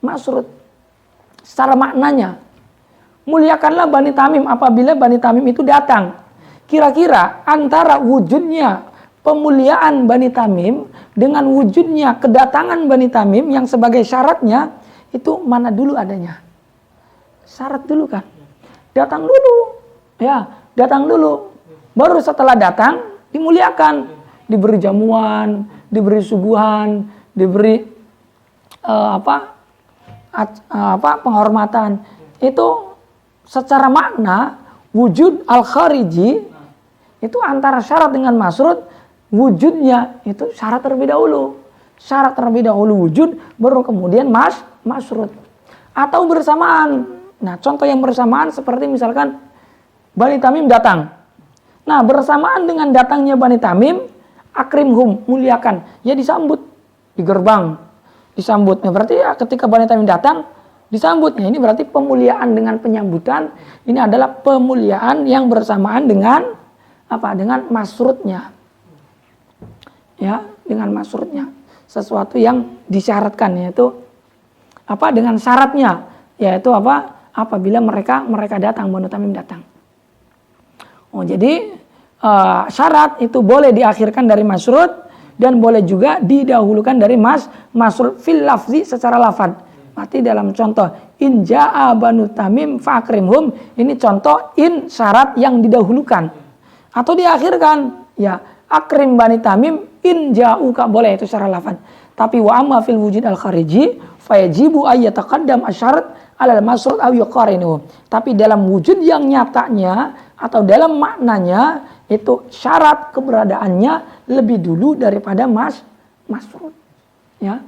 Speaker 1: masrud. Secara maknanya, muliakanlah Bani Tamim apabila Bani Tamim itu datang. Kira-kira antara wujudnya pemuliaan Bani Tamim dengan wujudnya kedatangan Bani Tamim yang sebagai syaratnya, itu mana dulu adanya? Syarat dulu kan? Datang dulu. Ya, datang dulu. Baru setelah datang dimuliakan, diberi jamuan, diberi suguhan, diberi penghormatan. Itu secara makna wujud al-khariji itu antara syarat dengan masrud, wujudnya itu syarat terlebih dahulu. Syarat terlebih dahulu wujud, baru kemudian masrud. Atau bersamaan. Nah, contoh yang bersamaan seperti misalkan Bani Tamim datang. Nah, bersamaan dengan datangnya Bani Tamim, akrimhum, muliakan. Ya disambut di gerbang. Disambut. Nah, berarti ya ketika Bani Tamim datang, disambutnya. Ini berarti pemuliaan dengan penyambutan. Ini adalah pemuliaan yang bersamaan dengan apa? Dengan masrudnya. Ya, dengan masrudnya. Sesuatu yang disyaratkan, yaitu apa? Dengan syaratnya, yaitu apa? Apabila mereka datang, Bani Tamim datang. Oh, jadi syarat itu boleh diakhirkan dari masrud dan boleh juga didahulukan dari masrud fil lafzi secara lafad. Berarti dalam contoh in ja'a banu Tamim fa'akrimhum, ini contoh in syarat yang didahulukan atau diakhirkan. Ya, akrim Bani Tamim in ja'uka, boleh itu secara lafaz. Tapi wa amma fil wujud al-khariji fayajibu ayyataqaddam asyarat alal masrud aw yuqarinu. Tapi dalam wujud yang nyatanya atau dalam maknanya itu syarat keberadaannya lebih dulu daripada masrud. Ya.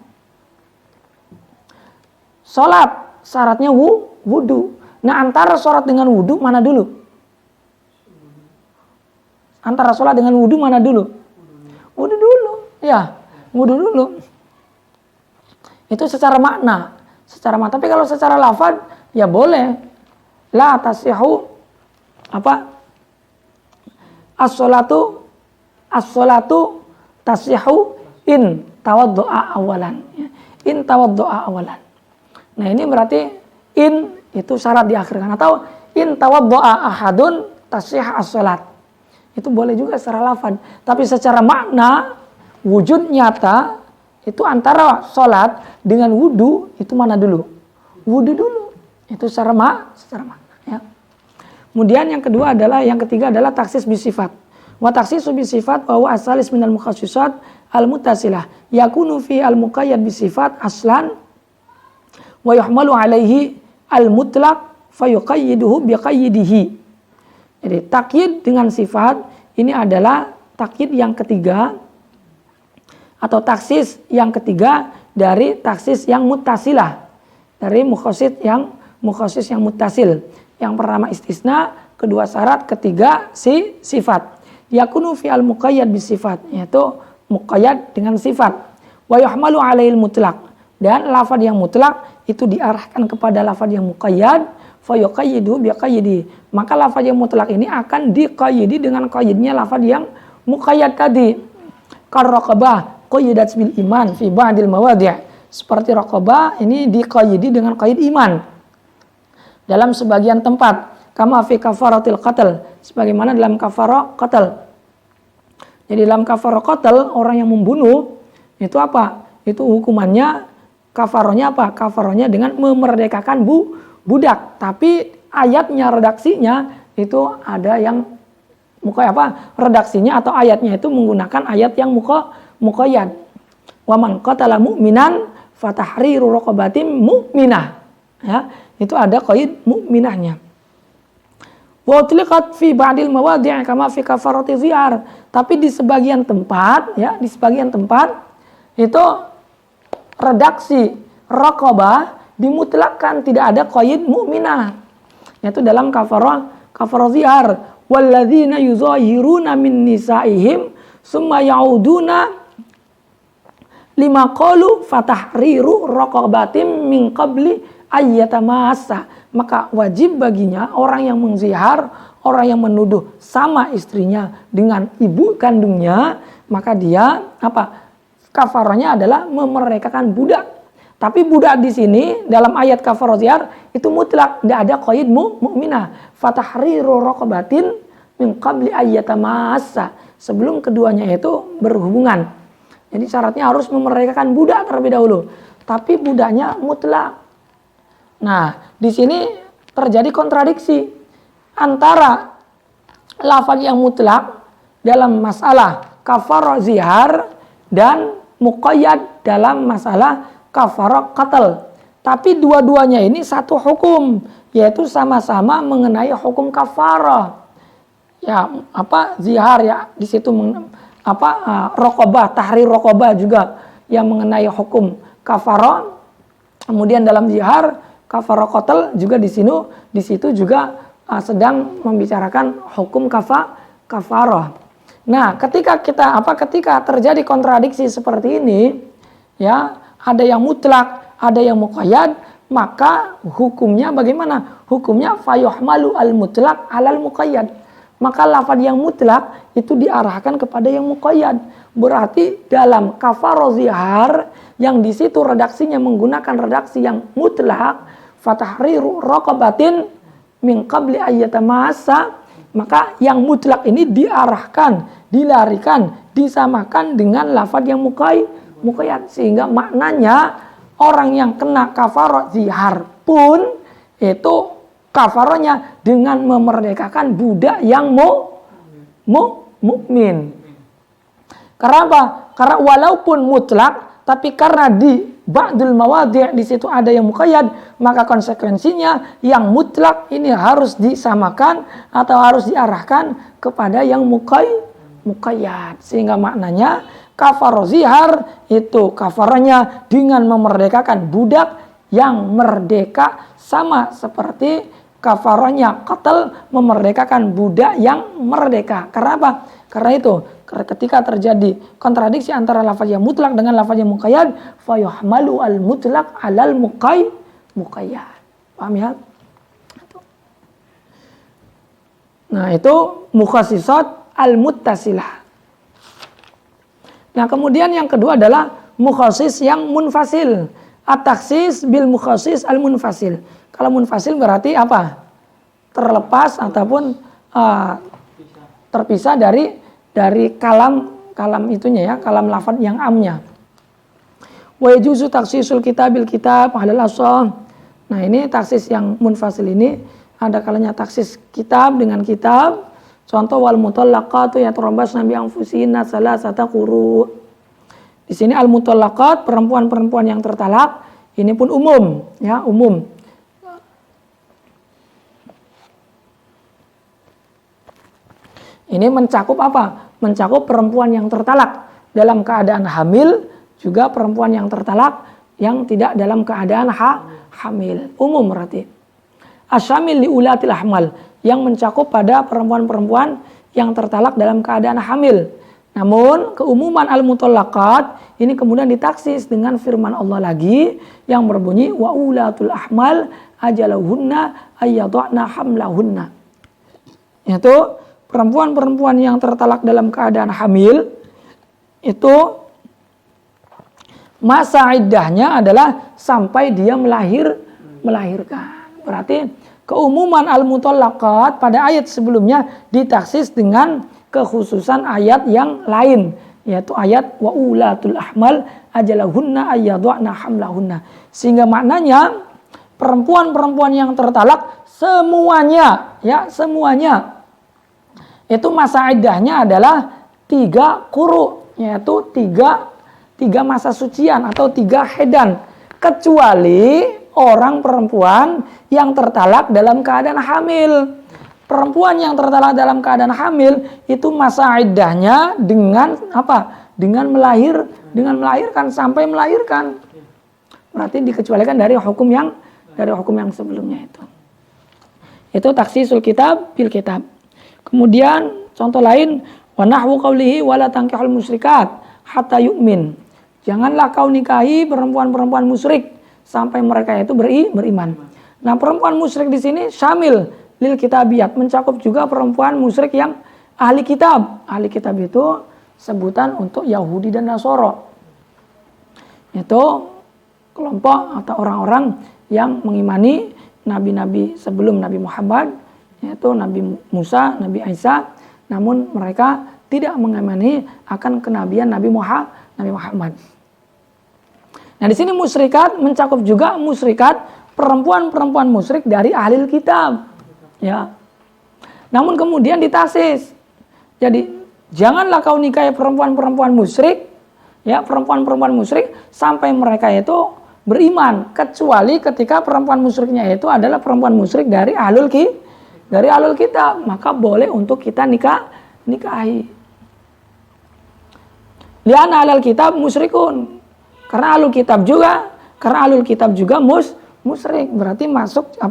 Speaker 1: Salat syaratnya wudu. Nah, antara salat dengan wudu mana dulu? Antara salat dengan wudu mana dulu? Wudu dulu. Ya, wudu dulu. Itu secara makna. Secara makna. Tapi kalau secara lafaz ya boleh. La tasihu apa? As-salatu tasihu in tawaddu'a awalan. In tawaddu'a awalan. Nah, ini berarti in itu syarat diakhirkan, atau in tawaddu'a ahadun tasih as-salat. Itu boleh juga secara lafaz. Tapi secara makna wujud nyata itu antara salat dengan wudu itu mana dulu? Wudu dulu. Itu secara makna, ya. Kemudian yang ketiga adalah taksis bisifat. Wa taksisu bisifat wa huwa asalis minal mukhassisat al-muttasilah. Yakunu fi al-muqayyad bisifat aslan wa yuhmalu alaihi al-mutlaq fayuqayyiduhu biqayyidihi. Jadi takyid dengan sifat ini adalah takyid yang ketiga atau taksis yang ketiga dari taksis yang muttasilah, dari mukhassis yang muttasil. Yang pertama istisna, kedua syarat, ketiga sifat. Yakunu fi al-muqayyad bisifat, yaitu muqayyad dengan sifat. Wa yuhmalu alaihil mutlaq, dan lafaz yang mutlak itu diarahkan kepada lafaz yang muqayyad, fa yuqayyidu biqayyidi. Maka lafaz yang mutlak ini akan diqayyidi dengan qayyidnya lafaz yang muqayyad tadi. Qarraqabah qayyidat bil iman fi ba'dil mawadhi'. Seperti raqabah ini diqayyidi dengan qayyid iman dalam sebagian tempat. Kama fi kafaratil qatl, sebagaimana dalam kafarah qatl. Jadi dalam kafarah qatl, orang yang membunuh itu apa? Itu hukumannya kafarahnya apa? Kafarahnya dengan memerdekakan budak. Tapi ayatnya, redaksinya itu ada yang redaksinya atau ayatnya itu menggunakan ayat yang muqayyad. Wa man qatala mu'minan fatahriru raqabatin mu'minah. Ya, itu ada qaid mu'minahnya. Wa utliqat fi ba'dil mawadhi' kama fi kafarati zihar. Tapi di sebagian tempat, ya, di sebagian tempat itu redaksi raqabah dimutlakkan, tidak ada qaid mu'minah. Yaitu dalam kafarah zihar. Walladzina yuzahiruna min nisaihim summa yauduna lima qalu fatahriru raqabatin min qabli ayyatamassa. Maka wajib baginya orang yang menzihar, orang yang menuduh sama istrinya dengan ibu kandungnya, maka dia kafarahnya adalah memerdekakan budak. Tapi budak di sini dalam ayat kafarah zihar itu mutlak, tidak ada qaid mu'minah. Fatahriru raqabatin min qabli ayyatamassa. Sebelum keduanya itu berhubungan. Jadi syaratnya harus memerdekakan budak terlebih dahulu. Tapi budaknya mutlak. Nah, di sini terjadi kontradiksi antara lafaz yang mutlak dalam masalah kafarah zihar dan muqayyad dalam masalah kafarah qatl. Tapi dua-duanya ini satu hukum, yaitu sama-sama mengenai hukum kafarah. Ya, zihar ya di situ raqabah, tahrir raqabah juga yang mengenai hukum kafarah. Kemudian dalam zihar kafarah qatl juga di situ juga sedang membicarakan hukum kafarah. Nah, ketika terjadi kontradiksi seperti ini, ya, ada yang mutlak, ada yang muqayyad, maka hukumnya bagaimana? Hukumnya fayuhmalu al-mutlak alal muqayyad. Maka lafaz yang mutlak itu diarahkan kepada yang muqayyad. Berarti dalam kafarah zihar yang di situ redaksinya menggunakan redaksi yang mutlak, fatahriru raqabatin min qabli ayyatamassa, maka yang mutlak ini diarahkan, dilarikan, disamakan dengan lafaz yang muqayyad, sehingga maknanya orang yang kena kafarah zihar pun itu kafarahnya dengan memerdekakan budak yang mukmin. Karena apa? Karena walaupun mutlak, tapi karena di ba'dul mawadhi' di situ ada yang muqayyad, maka konsekuensinya yang mutlak ini harus disamakan atau harus diarahkan kepada yang muqayyad, sehingga maknanya kafarah zihar itu kafarahnya dengan memerdekakan budak yang merdeka, sama seperti kafarahnya qatl memerdekakan budak yang merdeka. Karena apa? Karena itu, ketika terjadi kontradiksi antara lafaz yang mutlak dengan lafaz yang muqayyad, fayuhmalu al-mutlak alal muqayyad. Paham ya? Nah, itu mukhassisat al-muttasilah. Nah, kemudian yang kedua adalah mukhassis yang munfasil. At-takhsis bil mukhassis al-munfasil. Kalau munfasil berarti apa? Terlepas ataupun terpisah dari kalam itunya ya, kalam lafaz yang amnya. Wa yajuzu takhsisul kitab bil kitab alal asal. Nah, ini taksis yang munfasil ini ada kalanya taksis kitab dengan kitab. Contoh wal mutallaqatu yatarabbasna bi anfusihinna salasata quru. Di sini al mutallaqat, perempuan-perempuan yang tertalak, ini pun umum, ya, umum. Ini mencakup apa? Mencakup perempuan yang tertalak dalam keadaan hamil, juga perempuan yang tertalak yang tidak dalam keadaan hamil. Umum berarti. Asyamil li ulatil ahmal, yang mencakup pada perempuan-perempuan yang tertalak dalam keadaan hamil. Namun keumuman al-mutallaqat ini kemudian ditaksis dengan firman Allah lagi yang berbunyi wa ulatul ahmal ajalahunna ayyadhna hamlahunna. Yaitu perempuan-perempuan yang tertalak dalam keadaan hamil itu masa iddahnya adalah sampai dia melahirkan. Berarti keumuman al-mutallaqat pada ayat sebelumnya ditaksis dengan kekhususan ayat yang lain, yaitu ayat wa ulatul ahmal ajalahunna ayyadhna hamlahunna. Sehingga maknanya perempuan-perempuan yang tertalak semuanya, ya, semuanya itu masa iddahnya adalah 3 quru, yaitu 3 masa sucian atau 3 hedan, kecuali orang perempuan yang tertalak dalam keadaan hamil. Perempuan yang tertalak dalam keadaan hamil itu masa iddahnya dengan apa? Dengan melahirkan sampai melahirkan. Berarti dikecualikan dari hukum yang sebelumnya itu. Itu taksisul kitab bil kitab. Kemudian contoh lain, wa nahwu qaulihi wala tankihul musyrikat hatta yu'min. Janganlah kau nikahi perempuan-perempuan musyrik sampai mereka itu beriman. Nah, perempuan musyrik di sini syamil lil kitabiyat, mencakup juga perempuan musyrik yang ahli kitab. Ahli kitab itu sebutan untuk Yahudi dan Nasoro. Itu kelompok atau orang-orang yang mengimani nabi-nabi sebelum Nabi Muhammad, yaitu Nabi Musa, Nabi Isa, namun mereka tidak mengimani akan kenabian Nabi Muhammad. Nah, di sini musyrikat mencakup juga musyrikat perempuan-perempuan musyrik dari ahli kitab. Ya. Namun kemudian ditaksis. Jadi, janganlah kau nikahi perempuan-perempuan musyrik, ya, perempuan-perempuan musyrik sampai mereka itu beriman, kecuali ketika perempuan musyriknya itu adalah perempuan musyrik dari ahlul kitab, maka boleh untuk kita nikahi. Lian ahlul kitab musyrikun, karena ahlul kitab juga musyrik, berarti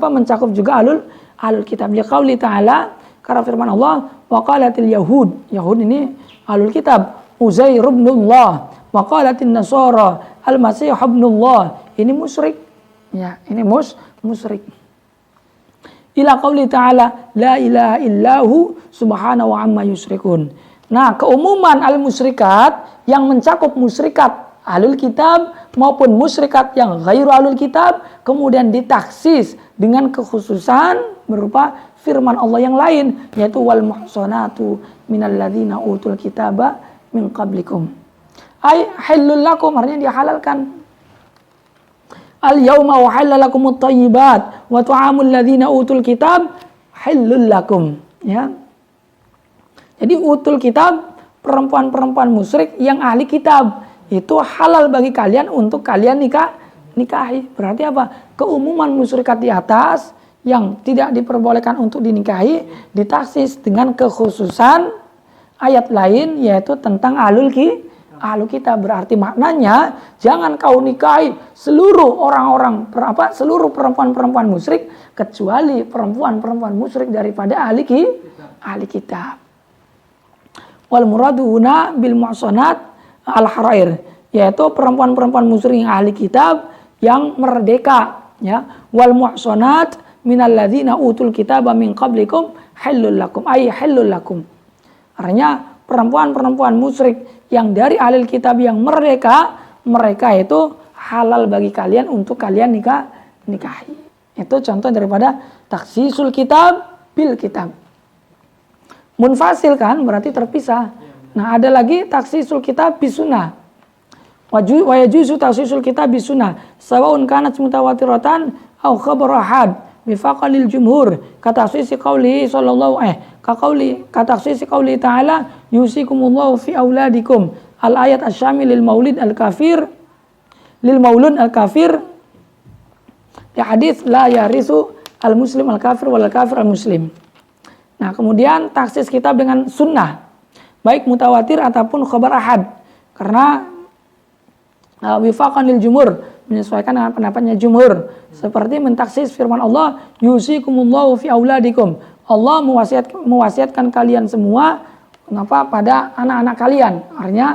Speaker 1: mencakup juga ahlul kitab. Liqauli ta'ala, karena firman Allah, wa qalatil yahud ini ahlul kitab, Uzair ibnullah, wa qalatin nasara al-masih ibnullah, ini musyrik. Ya, ini musyrik. Ila qauli ta'ala, la ilaha illahu subhanahu wa amma yusyrikun. Nah, keumuman al-musyrikat yang mencakup musyrikat ahlul kitab maupun musyrikat yang ghairu ahlul kitab kemudian ditaksis dengan kekhususan berupa firman Allah yang lain, yaitu wal muhsanatu minal ladzina utul kitaba min qablikum. Ay halul lakum, artinya dihalalkan. Al yauma uhalla lakumut thayyibat wa ta'amul ladzina utul kitab halul lakum, ya. Jadi utul kitab, perempuan-perempuan musyrik yang ahli kitab, itu halal bagi kalian untuk kalian nikahi. Berarti apa? Keumuman musyrikat di atas yang tidak diperbolehkan untuk dinikahi ditaksis dengan kekhususan ayat lain, yaitu tentang ahlul kitab. Berarti maknanya jangan kau nikahi seluruh seluruh perempuan-perempuan musyrik kecuali perempuan-perempuan musyrik daripada ahli kitab. Wal muradu huna bil muhsanat al-harair, yaitu perempuan-perempuan musyrik yang ahli kitab yang merdeka, ya. Wal muhsanat minal ladzina utul kitaba min qablikum halul lakum, ay halul lakum. Artinya perempuan-perempuan musyrik yang dari ahli kitab yang merdeka, mereka itu halal bagi kalian untuk kalian nikahi. Itu contoh daripada taksisul kitab bil kitab. Munfasil kan berarti terpisah. Nah, ada lagi taksisul kitab bisunah. Wa yajuzu taksisul kitab bisunah sawaun kanat mutawatiratan aw khabar ahad bifaqalil jumhur kataksisi qauli sallallahu kataksisi qauli ta'ala yusikumullahu fi auladikum al ayat asyamil lil maulud al kafir ya hadis la yarisu al muslim al kafir wal kafir al muslim. Nah, kemudian taksis kitab dengan sunnah, baik mutawatir ataupun khabar ahad, karena wifaqan lil jumhur, menyesuaikan dengan pendapatnya jumhur, seperti mentaksis firman Allah yusikumullahu fi auladikum, Allah mewasiatkan kalian semua pada anak-anak kalian. Artinya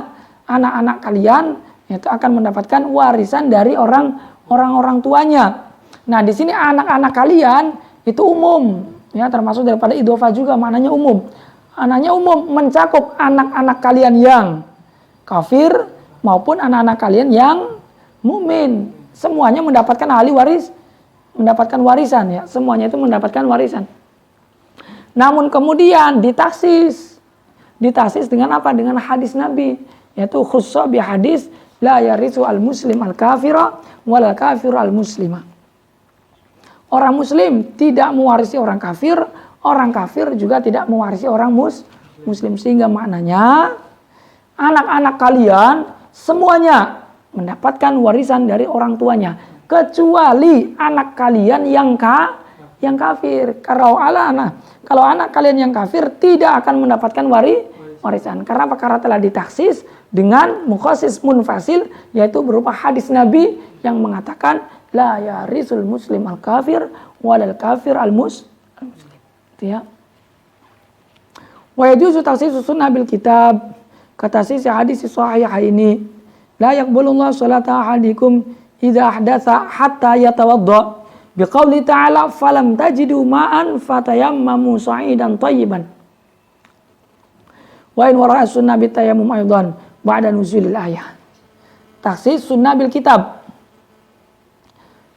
Speaker 1: anak-anak kalian itu akan mendapatkan warisan dari orang-orang tuanya. Nah, di sini anak-anak kalian itu umum, ya, termasuk daripada idhofah juga, maknanya umum. Anaknya umum mencakup anak-anak kalian yang kafir maupun anak-anak kalian yang mukmin. Semuanya mendapatkan mendapatkan warisan, ya. Semuanya itu mendapatkan warisan. Namun kemudian ditaksis dengan apa? Dengan hadis Nabi, yaitu khussa bi hadis la yarisu al muslim al kafira wal kafir al muslima. Orang muslim tidak mewarisi orang kafir juga tidak mewarisi orang muslim. Sehingga maknanya anak-anak kalian semuanya mendapatkan warisan dari orang tuanya kecuali anak kalian yang kafir. Kalau anak kalian yang kafir tidak akan mendapatkan warisan. Karena perkara telah ditaksis dengan mukhasis munfasil, yaitu berupa hadis Nabi yang mengatakan la yarisul muslim al kafir walal kafir al muslim. Itu ya. Wa yajuzu takhsisus sunnah bil kitab kata sisi hadis sahih ini la yaqbalullahu salata ahadikum idza ahdatsa hatta yatawadda biqauli ta'ala falam tajidu ma'an fatayammamu sa'idan thayyiban wa in wara'a sunnah bitayammum aidan ba'da nuzulil ayah. Taksis sunnah bil kitab,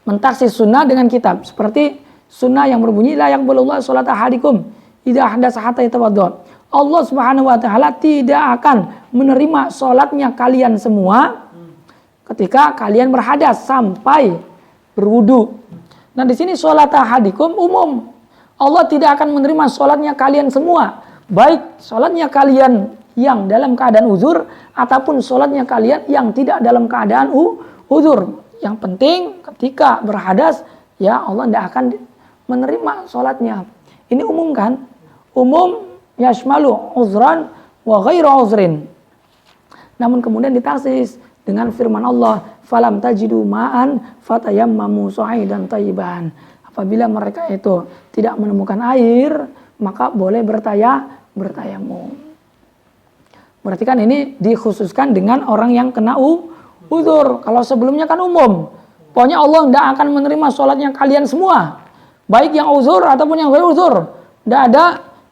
Speaker 1: mentaksis sunnah dengan kitab, seperti sunnah yang berbunyi la yaqbalullahu salata ahadikum idza ahdatsa hatta yatawadda. Allah Subhanahu wa taala tidak akan menerima salatnya kalian semua ketika kalian berhadas sampai berwudu. Nah, di sini salat ahadikum umum. Allah tidak akan menerima salatnya kalian semua, baik salatnya kalian yang dalam keadaan uzur ataupun salatnya kalian yang tidak dalam keadaan uzur. Yang penting ketika berhadas ya Allah tidak akan menerima salatnya. Ini umum kan? Umum yashmalu uzran wa ghairu uzrin. Namun kemudian ditaksis dengan firman Allah, falam tajidu ma'an fatayammamu sa'idan thayyiban. Apabila mereka itu tidak menemukan air, maka boleh bertayamum. Berarti kan ini dikhususkan dengan orang yang kena uzur. Kalau sebelumnya kan umum. Pokoknya Allah tidak akan menerima sholatnya kalian semua, baik yang uzur ataupun yang ghairu uzur. Tidak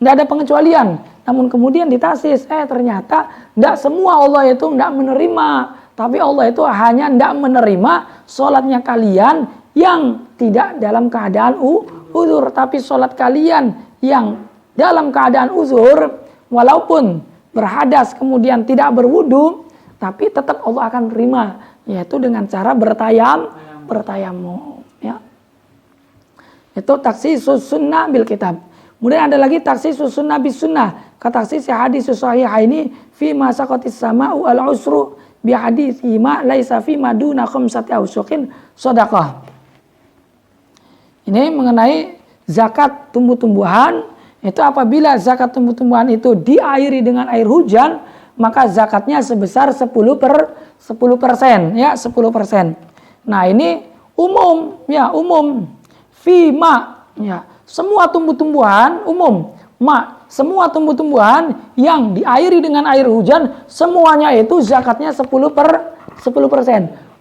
Speaker 1: ada pengecualian. Namun kemudian ditaksis, ternyata tidak semua Allah itu tidak menerima. Tapi Allah itu hanya tidak menerima sholatnya kalian yang tidak dalam keadaan uzur. Tapi sholat kalian yang dalam keadaan uzur, walaupun berhadas kemudian tidak berwudu, tapi tetap Allah akan terima. Yaitu dengan cara bertayamum. Ya. Itu takhsisus sunnah bil kitab. Kemudian ada lagi takhsisus sunnah bis sunnah. Kata takhsis hadis sahih ini fi ma saqatis sama'u al usru bi hadis ma laisa fi ma duna khamsati awsuqin shadaqah. Ini mengenai zakat tumbuh-tumbuhan. Itu apabila zakat tumbuh-tumbuhan itu diairi dengan air hujan, maka zakatnya sebesar 10%, ya 10%. Nah, ini umum, ya umum. Fima, ya semua tumbuh-tumbuhan umum. Semua tumbuh-tumbuhan yang diairi dengan air hujan, semuanya itu zakatnya 10%.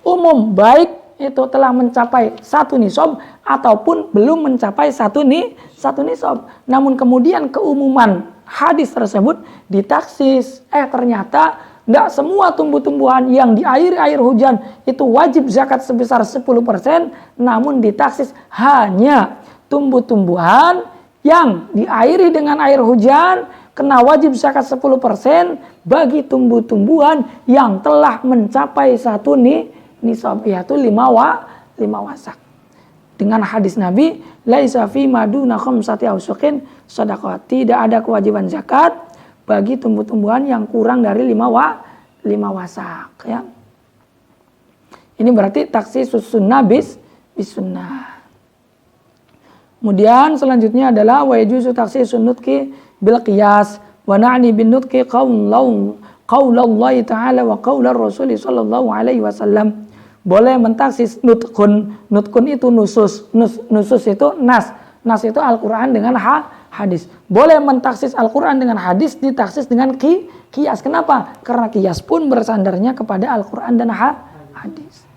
Speaker 1: Umum, baik itu telah mencapai 1 nisab ataupun belum mencapai 1 nisab. Namun kemudian keumuman hadis tersebut ditaksis. Ternyata tidak semua tumbuh-tumbuhan yang diairi air hujan itu wajib zakat sebesar 10%. Namun ditaksis hanya tumbuh-tumbuhan yang diairi dengan air hujan kena wajib zakat 10% bagi tumbuh-tumbuhan yang telah mencapai 1 nisab, yaitu 5 wasak. Dengan hadis Nabi, laisa fi maduna khamsati awsuqin shadaqah. Tidak ada kewajiban zakat bagi tumbuh-tumbuhan yang kurang dari 5 wasak, ya. Ini berarti takhsisus sunnah bis sunnah. Kemudian selanjutnya adalah wa yajuzu takhsisun nutqi bil qiyas wa na'ni bin nutqi qaulallahi ta'ala wa qaular rasul sallallahu alaihi wasallam. Boleh mentaksis nutkun. Nutkun itu nusus. Nusus itu nas. Nas itu Al-Quran dengan hadis. Boleh mentaksis Al-Quran dengan hadis, ditaksis dengan qiyas. Kenapa? Karena qiyas pun bersandarnya kepada Al-Quran dan hadis.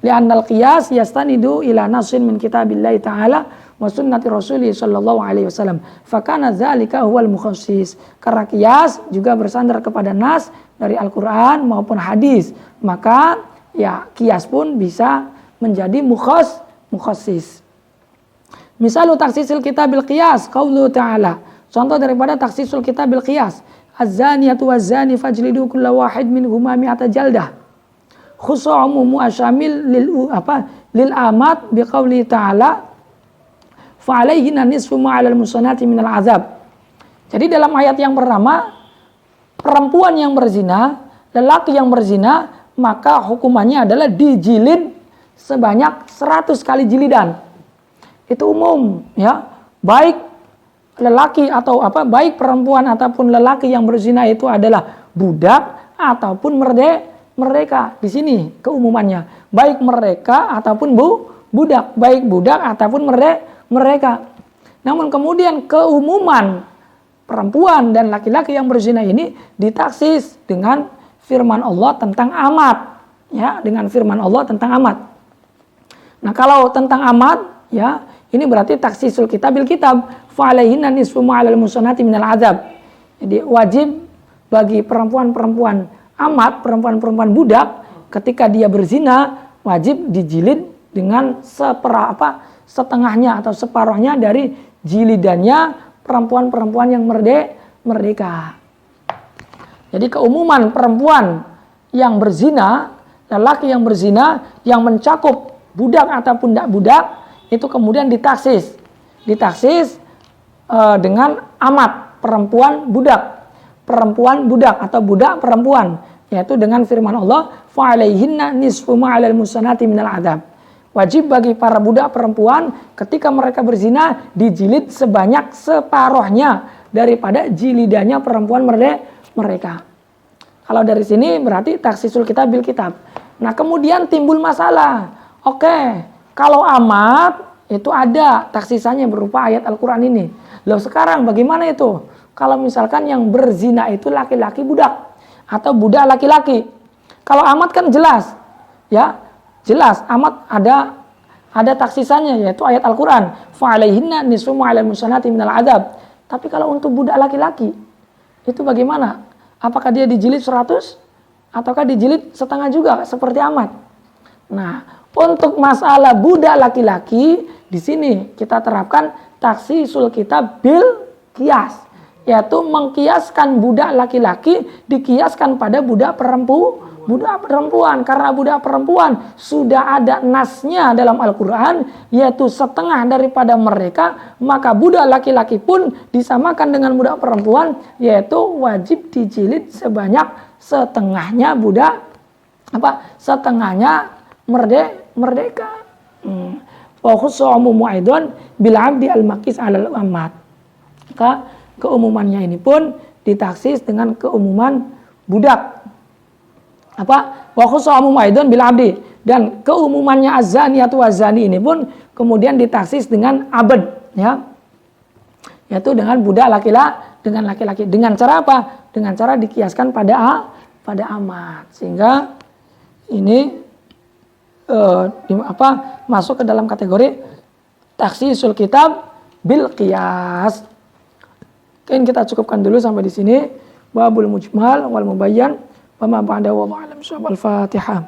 Speaker 1: Li'annal qiyas yastanidu ila nasin min kitabillahi ta'ala wa sunnati rasuli sallallahu alaihi wasallam. Fakana dzalika huwal mukhassis. Karena qiyas juga bersandar kepada nas dari Al-Quran maupun hadis. Maka ya qiyas pun bisa menjadi mukhassis. Misalnya taksisul kitabil qiyas qaulu ta'ala. Contoh daripada taksisul kitabil qiyas, az-zaniyatu waz-zani fajlidu kulla wahid minhuma mi'ata jaldah. Khusu'a umumu asyamil lil amat biqauli ta'ala fa 'alaihina nisfu ma 'alal musanati minal azab. Jadi dalam ayat yang pertama, perempuan yang berzina, lelaki yang berzina, maka hukumannya adalah dijilid sebanyak 100 kali jilidan. Itu umum, ya. Baik lelaki atau baik perempuan ataupun lelaki yang berzina itu adalah budak ataupun merdeka. Di sini keumumannya, baik mereka ataupun budak, baik budak ataupun mereka. Namun kemudian keumuman perempuan dan laki-laki yang berzina ini ditaksis dengan firman Allah tentang amat, ya, dengan firman Allah tentang amat. Nah, kalau tentang amat, ya, ini berarti taksisul kitab bil kitab, fa alaihinna nisfu ma 'alal musanati minal azab. Jadi wajib bagi perempuan-perempuan amat, perempuan-perempuan budak, ketika dia berzina wajib dijilid dengan setengahnya atau separuhnya dari jilidannya perempuan-perempuan yang merdeka. Jadi keumuman perempuan yang berzina, lelaki yang berzina yang mencakup budak ataupun tidak budak, itu kemudian ditaksis dengan amat, perempuan budak atau budak perempuan, yaitu dengan firman Allah, fa alaihinna nisfu ma 'alal musanati minal adzab. Wajib bagi para budak perempuan ketika mereka berzina dijilid sebanyak separuhnya daripada jilidannya perempuan mereka. Kalau dari sini berarti taksisul kitab bil kitab. Nah, kemudian timbul masalah. Oke, kalau amat itu ada taksisannya berupa ayat Al-Qur'an ini. Loh, sekarang bagaimana itu? Kalau misalkan yang berzina itu laki-laki budak atau budak laki-laki. Kalau amat kan jelas. Ya, jelas amat ada taksisannya, yaitu ayat Al-Qur'an, fa alaihinna nisfu ma 'alal musanati minal adzab. Tapi kalau untuk budak laki-laki itu bagaimana? Apakah dia dijilid 100 ataukah dijilid setengah juga seperti amat? Nah, untuk masalah budak laki-laki di sini kita terapkan taksisul kitab bil qiyas, yaitu mengkiaskan budak laki-laki dikiaskan pada budak perempuan, karena budak perempuan sudah ada nasnya dalam Al-Qur'an, yaitu setengah daripada mereka, maka budak laki-laki pun disamakan dengan budak perempuan, yaitu wajib dijilid sebanyak setengahnya budak setengahnya merdeka. Wa khusu umumu aidon bil 'abdi al-maqis 'alal amat. Maka keumumannya ini pun ditaksis dengan keumuman budak. Wa khusu umumu aidon bil 'abdi, dan keumumannya az-zaniyatu waz-zani ini pun kemudian ditaksis dengan abad, ya. Yaitu dengan budak laki-laki. Dengan cara apa? Dengan cara dikiaskan pada amat. Sehingga ini masuk ke dalam kategori taksisul kitab bil qiyas. Mungkin kita cukupkan dulu sampai di sini. Babul mujmal wal mubayyan wa ma ba'da wa ma'alam. Al-Fatihah.